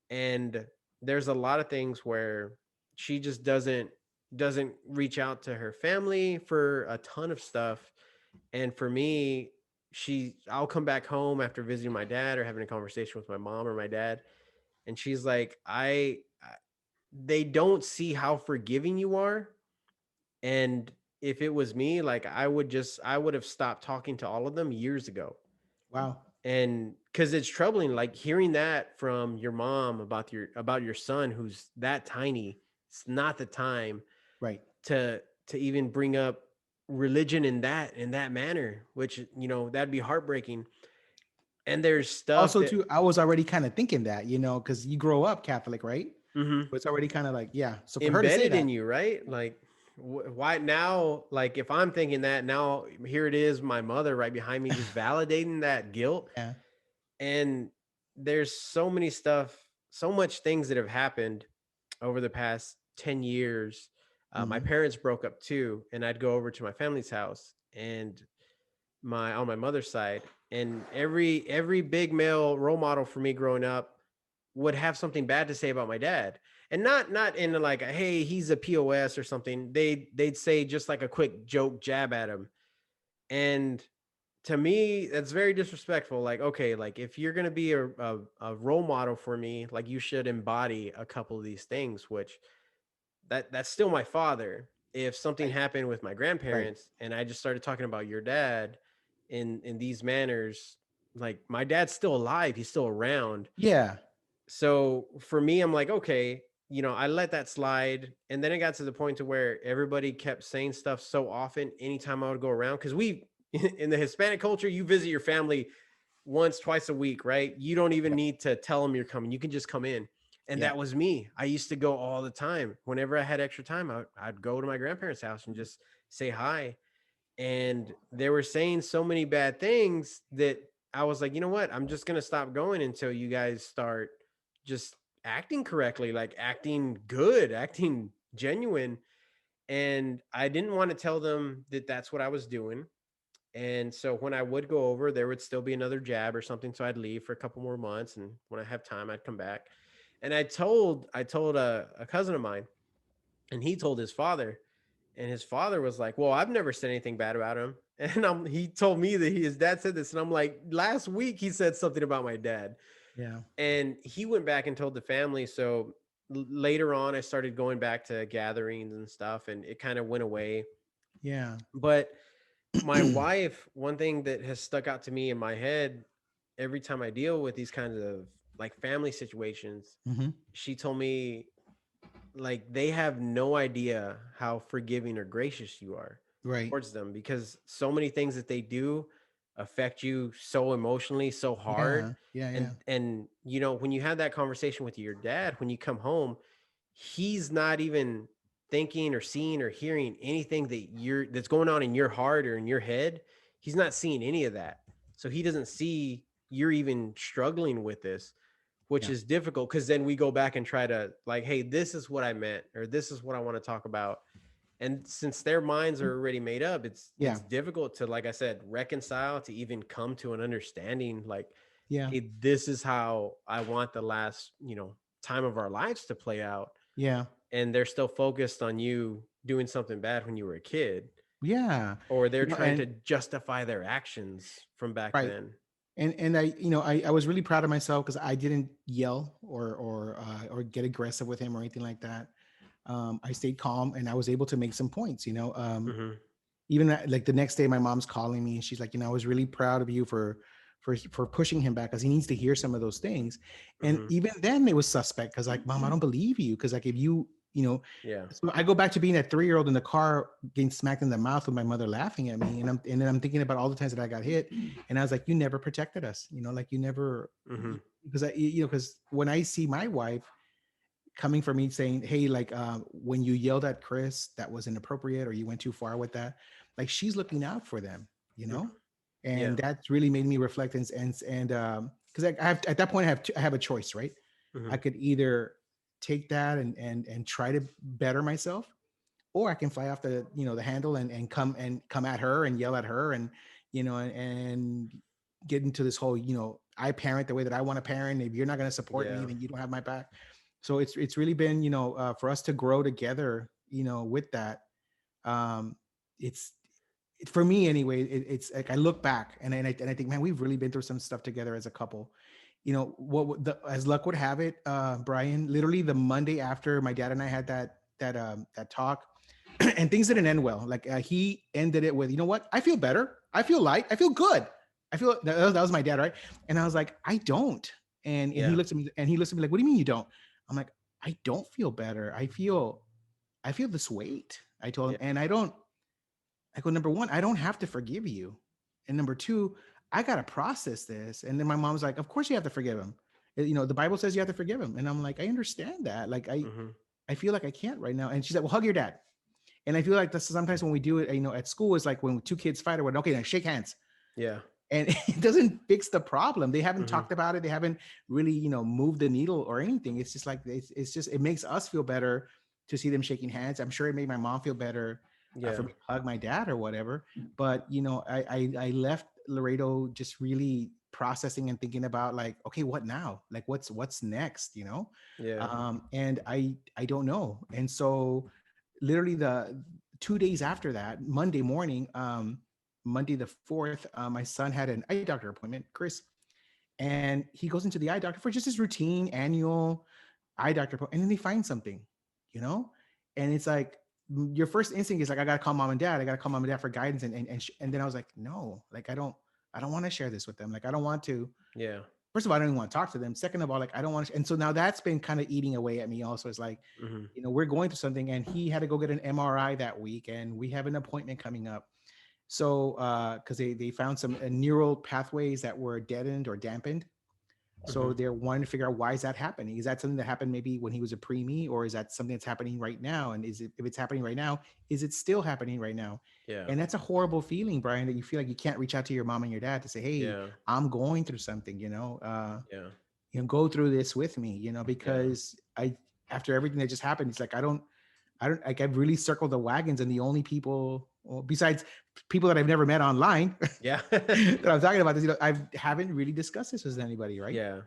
And there's a lot of things where she just doesn't reach out to her family for a ton of stuff. And for me, I'll come back home after visiting my dad or having a conversation with my mom or my dad. And she's like, they don't see how forgiving you are. And if it was me, like I would have stopped talking to all of them years ago. Wow. And because it's troubling, like hearing that from your mom about your son who's that tiny. It's not the time to even bring up religion in that manner, which that'd be heartbreaking. And there's stuff also too, I was already kind of thinking that, because you grow up Catholic, right? But it's already kind of like, so for her to say embedded that, in you, right? Like why now? Like if I'm thinking that now, here it is, my mother right behind me, just validating that guilt. Yeah. And there's so much things that have happened over the past 10 years. My parents broke up too, and I'd go over to my family's house and on my mother's side, and every big male role model for me growing up would have something bad to say about my dad. And not in like, hey, he's a POS or something. They'd say just like a quick joke jab at him. And to me, that's very disrespectful. Like, okay, like if you're going to be a role model for me, like you should embody a couple of these things, which that's still my father. If something happened with my grandparents and I just started talking about your dad in these manners, like my dad's still alive. He's still around. Yeah. So for me, I'm like, okay, I let that slide. And then it got to the point to where everybody kept saying stuff so often, anytime I would go around, because in the Hispanic culture, you visit your family once, twice a week, right? You don't even need to tell them you're coming. You can just come in. And that was me. I used to go all the time. Whenever I had extra time, I'd go to my grandparents' house and just say hi. And they were saying so many bad things that I was like, you know what? I'm just going to stop going until you guys start just acting correctly, like acting good, acting genuine. And I didn't want to tell them that that's what I was doing. And so when I would go over, there would still be another jab or something. So I'd leave for a couple more months. And when I have time, I'd come back. And I told a cousin of mine, and he told his father, and his father was like, well, I've never said anything bad about him. And he told me that his dad said this. And I'm like, last week he said something about my dad. Yeah. And he went back and told the family. So later on, I started going back to gatherings and stuff, and it kind of went away. Yeah. But my wife, one thing that has stuck out to me in my head every time I deal with these kinds of like family situations, Hmm. she told me like they have no idea how forgiving or gracious you are Right. towards them, because so many things that they do affect you so emotionally, so hard. Yeah. Yeah. Yeah. And you know, when you have that conversation with your dad, when you come home, he's not even thinking or seeing or hearing anything that's going on in your heart or in your head. He's not seeing any of that. So he doesn't see you're even struggling with this, which Yeah. is difficult, because then we go back and try to like, hey, this is what I meant, or this is what I want to talk about. And since their minds are already made up, Yeah. it's difficult to, like I said, reconcile, to even come to an understanding, like, Yeah. hey, this is how I want the last, time of our lives to play out. Yeah. And they're still focused on you doing something bad when you were a kid, Yeah. or they're trying And to justify their actions from back right. then. And I was really proud of myself because I didn't yell or get aggressive with him or anything like that. I stayed calm and I was able to make some points. Hmm. Even like the next day, my mom's calling me and she's like, I was really proud of you for pushing him back because he needs to hear some of those things. And Hmm. even then, it was suspect because like, Mom, I don't believe you because like if Yeah. so I go back to being that 3-year-old in the car getting smacked in the mouth with my mother laughing at me, and then I'm thinking about all the times that I got hit, and I was like, you never protected us, like you never, Hmm. because because when I see my wife coming for me saying, hey, like when you yelled at Chris, that was inappropriate, or you went too far with that, like she's looking out for them, Yeah. and that's really made me reflect and because I have at that point I have a choice, right? Hmm. I could either take that and try to better myself, or I can fly off the handle and come at her and yell at her and get into this whole I parent the way that I want to parent. If you're not going to support me, Yeah. then you don't have my back. So it's really been for us to grow together with that. Um, it's for me anyway. It's like I look back and I think, man, we've really been through some stuff together as a couple. As luck would have it, Brian, literally the Monday after my dad and I had that talk, and things didn't end well. Like he ended it with, you know what? I feel better. I feel light. I feel good. I feel that was my dad, right? And I was like, I don't. And he Yeah. looks at me like, what do you mean you don't? I'm like, I don't feel better. I feel this weight. I told him, Yeah. and I don't. I go, number one, I don't have to forgive you, and number two, I gotta process this. And then my mom's like, of course you have to forgive him. The Bible says you have to forgive him. And I'm like, I understand that. Like Hmm. I feel like I can't right now. And she's like, well, hug your dad. And I feel like this sometimes when we do it, at school, it's like when two kids fight or what, okay, now shake hands. Yeah. And it doesn't fix the problem. They haven't Hmm. talked about it. They haven't really, moved the needle or anything. It's just like, it's just, it makes us feel better to see them shaking hands. I'm sure it made my mom feel better for Yeah. me to hug my dad or whatever. But, I left Laredo just really processing and thinking about like, okay, what now? Like what's next, Yeah. And I don't know. And so literally the 2 days after that, Monday morning, Monday the 4th, my son had an eye doctor appointment, Chris, and he goes into the eye doctor for just his routine annual eye doctor appointment, and then they find something, you know, and it's like your first instinct is like, I gotta call mom and dad. I gotta call mom and dad for guidance, and then I was like, no, like I don't want to share this with them. Like I don't want to. Yeah. First of all, I don't even want to talk to them. Second of all, like I don't want to. And so now that's been kind of eating away at me. Also, it's like, Hmm. we're going through something, and he had to go get an MRI that week, and we have an appointment coming up. So, because they found some neural pathways that were deadened or dampened. Hmm. So they're wanting to figure out why is that happening? Is that something that happened maybe when he was a preemie, or is that something that's happening right now? And if it's happening right now, is it still happening right now? Yeah. And that's a horrible feeling, Brian, that you feel like you can't reach out to your mom and your dad to say, hey, Yeah. I'm going through something, Yeah. go through this with me, Yeah. because after everything that just happened, it's like, I don't like, I've really circled the wagons, and the only people, well, besides people that I've never met online Yeah. that I'm talking about this, I haven't really discussed this with anybody, right? Yeah.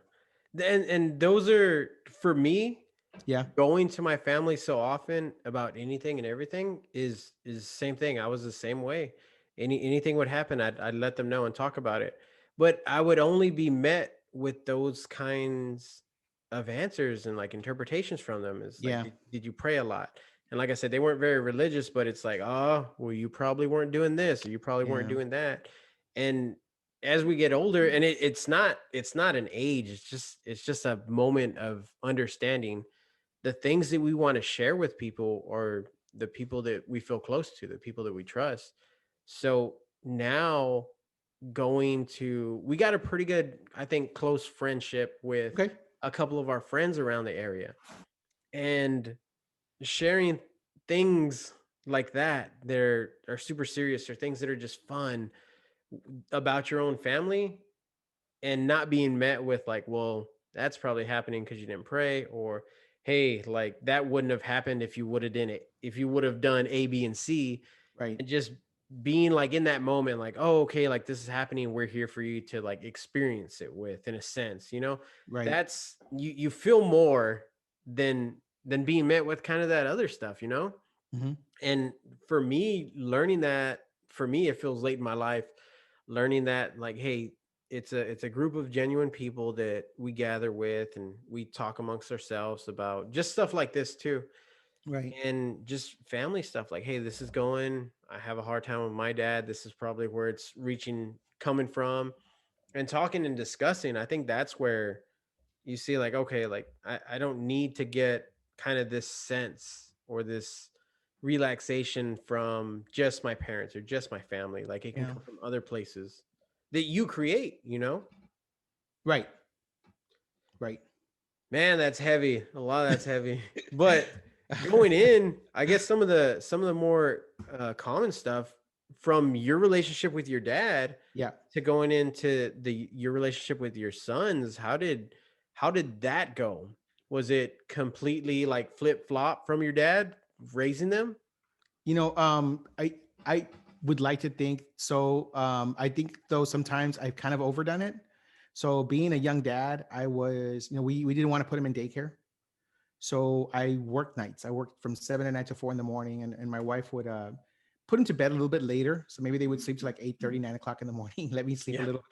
And those are, for me, Yeah. going to my family so often about anything and everything is the same thing. I was the same way. Anything would happen, I'd let them know and talk about it. But I would only be met with those kinds of answers and like interpretations from them. Is like, Yeah. did you pray a lot? And like I said, they weren't very religious, but it's like, oh, well, you probably weren't doing this, or you probably weren't Yeah. doing that. And as we get older, and it's not an age, it's just a moment of understanding the things that we want to share with people, or the people that we feel close to, the people that we trust. So now we got a pretty good, I think, close friendship with Okay. a couple of our friends around the area, and sharing things like that are super serious, or things that are just fun about your own family, and not being met with like, well, that's probably happening because you didn't pray, or hey, like that wouldn't have happened if you would have done it, if you would have done A, B, and C. Right. And just being like in that moment, like, oh, okay, like this is happening, we're here for you to like experience it with, in a sense, Right. that's you feel more than being met with kind of that other stuff. Hmm. And for me, learning that, for me, it feels late in my life, learning that, like, hey, it's a group of genuine people that we gather with, and we talk amongst ourselves about just stuff like this too, Right. and just family stuff, like, hey, this is going, I have a hard time with my dad, this is probably where it's reaching, coming from, and talking and discussing. I think that's where you see, like, okay, like I don't need to get kind of this sense or this relaxation from just my parents or just my family. Like, it can Yeah. come from other places that you create. Right. Right. Man, that's heavy. A lot of that's heavy. But going in, I guess some of the more common stuff from your relationship with your dad Yeah. to going into your relationship with your sons, how did that go? Was it completely like flip flop from your dad raising them? I would like to think so. I think though sometimes I've kind of overdone it. So being a young dad, I was, we didn't want to put him in daycare. So I worked nights. I worked from 7 at night to 4 in the morning, and my wife would put him to bed a little bit later. So maybe they would sleep to like 8:30, 9 o'clock in the morning, let me sleep a Yeah. little.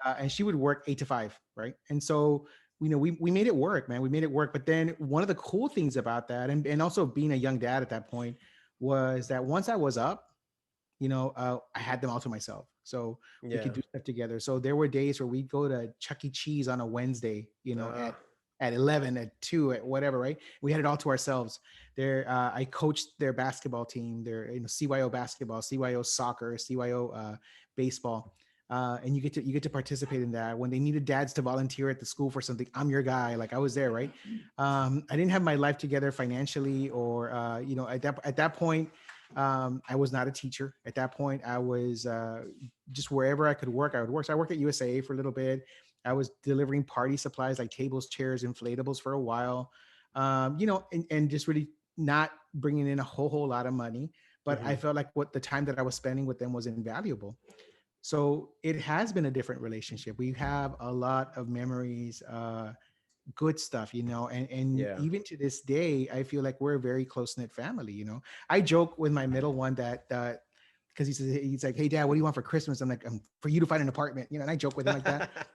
And she would work 8 to 5, right? And so, we made it work, man. We made it work. But then one of the cool things about that, and also being a young dad at that point, was that once I was up, I had them all to myself. So we could Yeah. do stuff together. So there were days where we'd go to Chuck E. Cheese on a Wednesday, Uh, at 11, at 2, at whatever, right? We had it all to ourselves. There, I coached their basketball team, their CYO basketball, CYO soccer, CYO baseball. And you get to participate in that. When they needed dads to volunteer at the school for something, I'm your guy. Like, I was there, right? I didn't have my life together financially, or at that point, I was not a teacher. At that point, I was just wherever I could work, I would work. So I worked at USA for a little bit. I was delivering party supplies like tables, chairs, inflatables for a while, and just really not bringing in a whole lot of money. But I mhm. felt like what the time that I was spending with them was invaluable. So it has been a different relationship. We have a lot of memories, good stuff, and Yeah. even to this day, I feel like we're a very close knit family. I joke with my middle one that because he's like, "Hey dad, what do you want for Christmas?" I'm like, "For you to find an apartment," and I joke with him like that.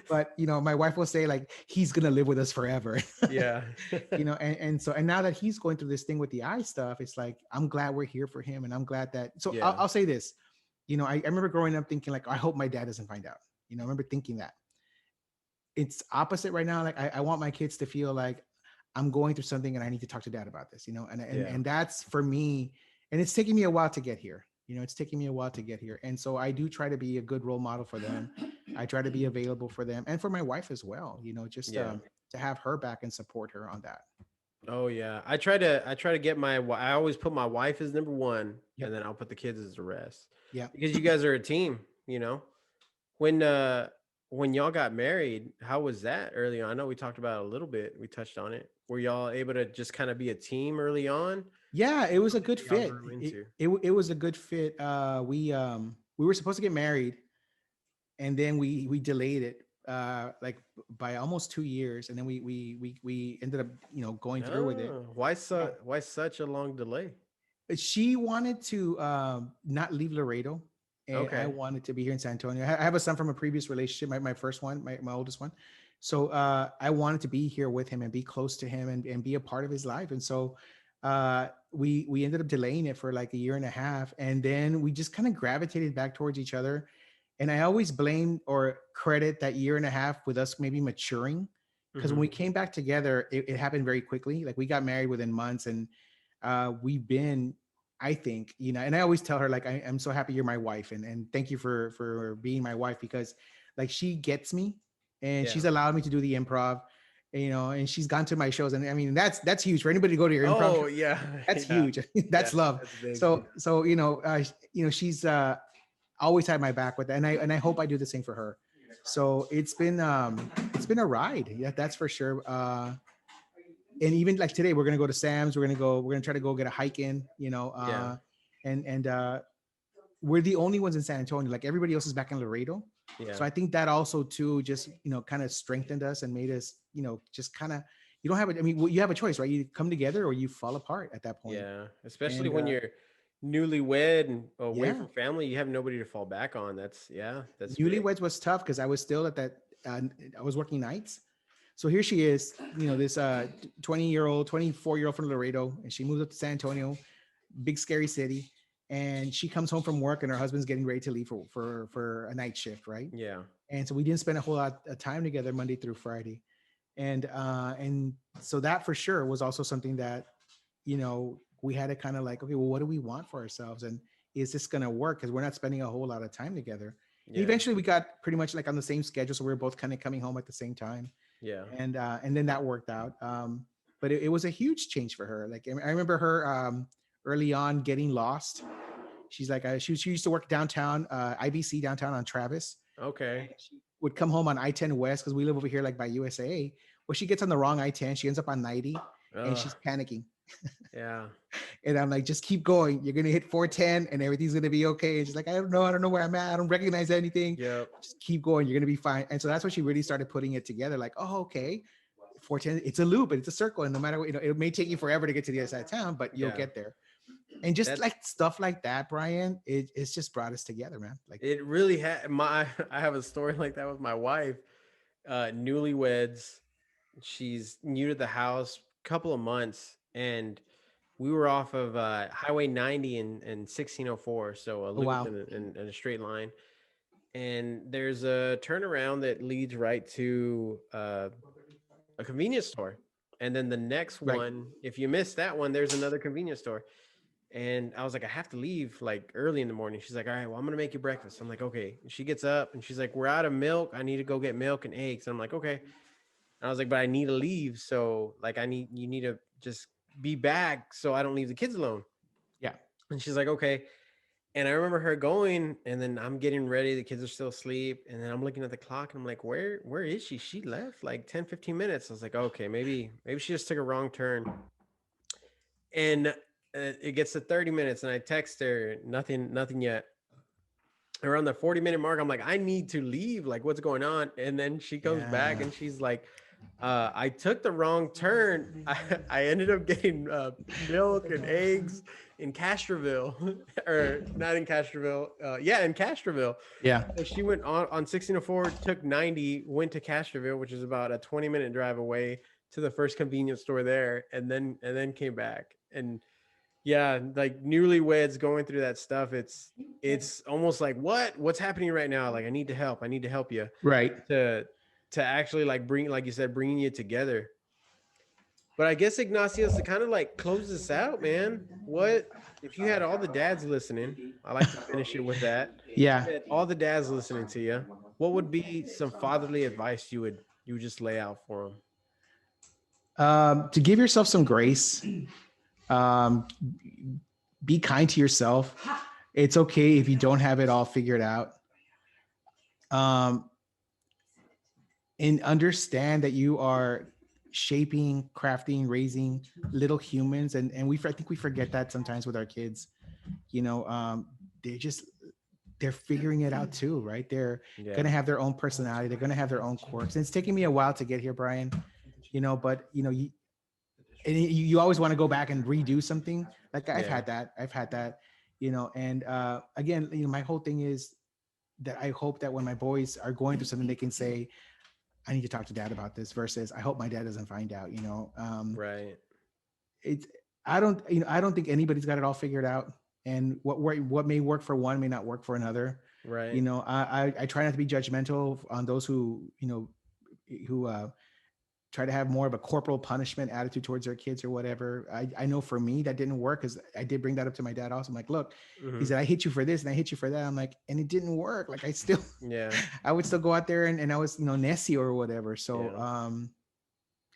But my wife will say like, "He's gonna live with us forever." Yeah. And now that he's going through this thing with the eye stuff, it's like, I'm glad we're here for him, and I'm glad that. So I'll, Yeah. I'll say this, I remember growing up thinking like, I hope my dad doesn't find out. I remember thinking that. It's opposite right now. Like, I want my kids to feel like I'm going through something and I need to talk to dad about this, and Yeah. and that's for me. And it's taking me a while to get here. It's taking me a while to get here. And so I do try to be a good role model for them. I try to be available for them and for my wife as well, just Yeah. to have her back and support her on that. Oh yeah. I try to get I always put my wife as number one, Yep. and then I'll put the kids as the rest. Yep. Because you guys are a team. When y'all got married, how was that early on? I know we talked about it a little bit. We touched on it. Were y'all able to just kind of be a team early on? Yeah, it was a good Y'all fit. grew It, into. it, it was a good fit. We were supposed to get married, and then we delayed it like by almost 2 years, and then we ended up going through with it. Oh, why such a long delay? She wanted to not leave Laredo, and I Okay. wanted to be here in San Antonio. I have a son from a previous relationship, my first one, my oldest one. So I wanted to be here with him and be close to him and be a part of his life. And so we ended up delaying it for like a year and a half. And then we just kind of gravitated back towards each other. And I always blame or credit that year and a half with us maybe maturing. Because when we came back together, it happened very quickly. Like we got married within months, and we've been, I think, and I always tell her like I'm so happy you're my wife, and thank you for being my wife, because like she gets me, and she's allowed me to do the improv, and she's gone to my shows, and I mean that's huge for anybody to go to your improv. Oh yeah, That's huge. That's love. That's big. So she's always had my back with that, and I hope I do the same for her. So it's been a ride. Yeah, that's for sure. And even like today, we're gonna go to Sam's. We're gonna try to go get a hike in. And we're the only ones in San Antonio. Like everybody else is back in Laredo. Yeah. So I think that also too just kind of strengthened us and made us just kind of, you don't have I mean, you have a choice, right? You come together or you fall apart at that point. Yeah, especially And, when you're newlywed and away Yeah. from family, you have nobody to fall back on. That's big. Newlyweds was tough because I was still at that. I was working nights. So here she is, this 24-year-old from Laredo, and she moves up to San Antonio, big scary city, and she comes home from work, and her husband's getting ready to leave for a night shift, right? Yeah. And so we didn't spend a whole lot of time together Monday through Friday, and so that for sure was also something that we had to kind of like, okay, well, what do we want for ourselves, and is this going to work? Because we're not spending a whole lot of time together. Yeah. Eventually, we got pretty much like on the same schedule, so we were both kind of coming home at the same time. Yeah. And then that worked out. But it was a huge change for her. Like I remember her early on getting lost. She's like she used to work downtown, IBC downtown on Travis. Okay. She would come home on I-10 West because we live over here like by USA. Well, she gets on the wrong I-10. She ends up on 90, and she's panicking. Yeah. And I'm like, just keep going. You're gonna hit 410, and everything's gonna be okay. And she's like, I don't know where I'm at. I don't recognize anything. Yep. Just keep going. You're gonna be fine. And so that's when she really started putting it together. Like, oh, okay, 410. It's a loop, but it's a circle, and no matter what, it may take you forever to get to the other side of town, but you'll get there. And just like stuff like that, Brian, it's just brought us together, man. Like it really had I have a story like that with my wife. Newlyweds. She's new to the house, couple of months, and we were off of Highway 90 and 1604, so a loop in a straight line. And there's a turnaround that leads right to a convenience store. And then the next one, if you miss that one, there's another convenience store. And I was like, I have to leave like early in the morning. She's like, all right, well, I'm going to make you breakfast. I'm like, okay. And she gets up and she's like, we're out of milk. I need to go get milk and eggs. And I'm like, okay. And I was like, but I need to leave. So like, you need to just be back so I don't leave the kids alone. Yeah. And she's like, okay. And I remember her going, and then I'm getting ready. The kids are still asleep. And then I'm looking at the clock and I'm like, where is she? She left like 10, 15 minutes. I was like, okay, maybe she just took a wrong turn. And it gets to 30 minutes and I text her, nothing yet. Around the 40-minute mark, I'm like, I need to leave. Like, what's going on? And then she comes back and she's like, I took the wrong turn. I ended up getting milk and eggs in Castroville, or not in Castroville. In Castroville. Yeah. So she went on 1604, took 90, went to Castroville, which is about a 20-minute drive away to the first convenience store there, and then came back. And yeah, like newlyweds going through that stuff, it's almost like what's happening right now? Like I need to help you. Right. To actually like bring, like you said, bringing you together. But I guess Ignacios, to kind of like close this out, man, what if you had all the dads listening? I like to finish it with that. Yeah. All the dads listening to you, what would be some fatherly advice you would just lay out for them? To give yourself some grace. Be kind to yourself. It's okay if you don't have it all figured out. And understand that you are shaping, crafting, raising little humans. And I think we forget that sometimes with our kids. They're figuring it out too, right? They're going to have their own personality. They're going to have their own quirks. And it's taken me a while to get here, Brian, but you always want to go back and redo something. Like I've had that, and again, my whole thing is that I hope that when my boys are going through something, they can say, I need to talk to dad about this versus I hope my dad doesn't find out, Right. it's, I don't think anybody's got it all figured out. And what may work for one may not work for another. Right. I try not to be judgmental on those who try to have more of a corporal punishment attitude towards their kids or whatever. I know for me that didn't work because I did bring that up to my dad also. I'm like, look, he said, I hit you for this and I hit you for that. I'm like, and it didn't work. Like I still, I would still go out there and I was, Nessie or whatever. So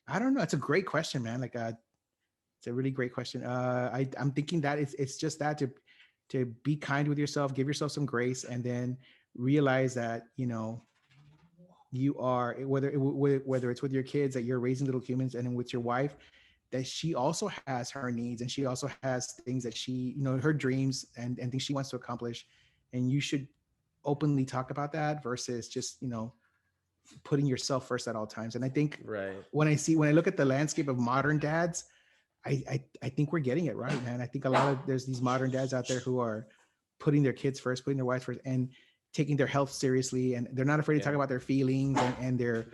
I don't know. It's a great question, man. Like it's a really great question. I'm thinking that it's just that to be kind with yourself, give yourself some grace, and then realize that, you are, whether it's with your kids that you're raising little humans, and then with your wife, that she also has her needs and she also has things that she, her dreams and things she wants to accomplish. And you should openly talk about that versus just, putting yourself first at all times. And I think when I look at the landscape of modern dads, I think we're getting it right, man. I think there's these modern dads out there who are putting their kids first, putting their wives first, and taking their health seriously, and they're not afraid to talk about their feelings and their,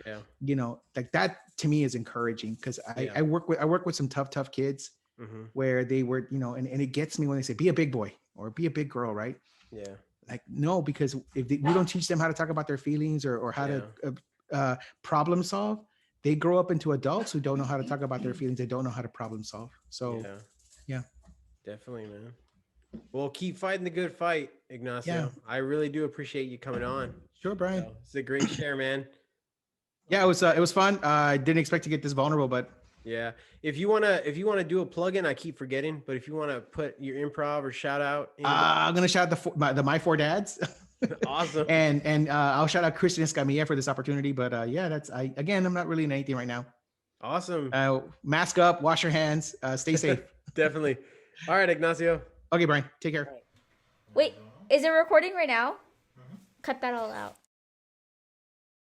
like that to me is encouraging because I work with some tough kids where they were, and it gets me when they say, be a big boy or be a big girl, right? Yeah. Like, no, because if we don't teach them how to talk about their feelings or how to problem solve, they grow up into adults who don't know how to talk about their feelings. They don't know how to problem solve. So yeah. Definitely, man. Well, keep fighting the good fight, Ignacio. Yeah. I really do appreciate you coming on. Sure, Brian. So, it's a great share, man. Yeah, it was fun. I didn't expect to get this vulnerable, but yeah. If you wanna do a plug-in, I keep forgetting. But if you wanna put your improv or shout out, I'm gonna shout out my four dads. Awesome. And I'll shout out Christian Escamilla for this opportunity. But I'm not really in anything right now. Awesome. Mask up, wash your hands, stay safe. Definitely. All right, Ignacio. Okay, Brian. Take care. Wait, is it recording right now? Cut that all out.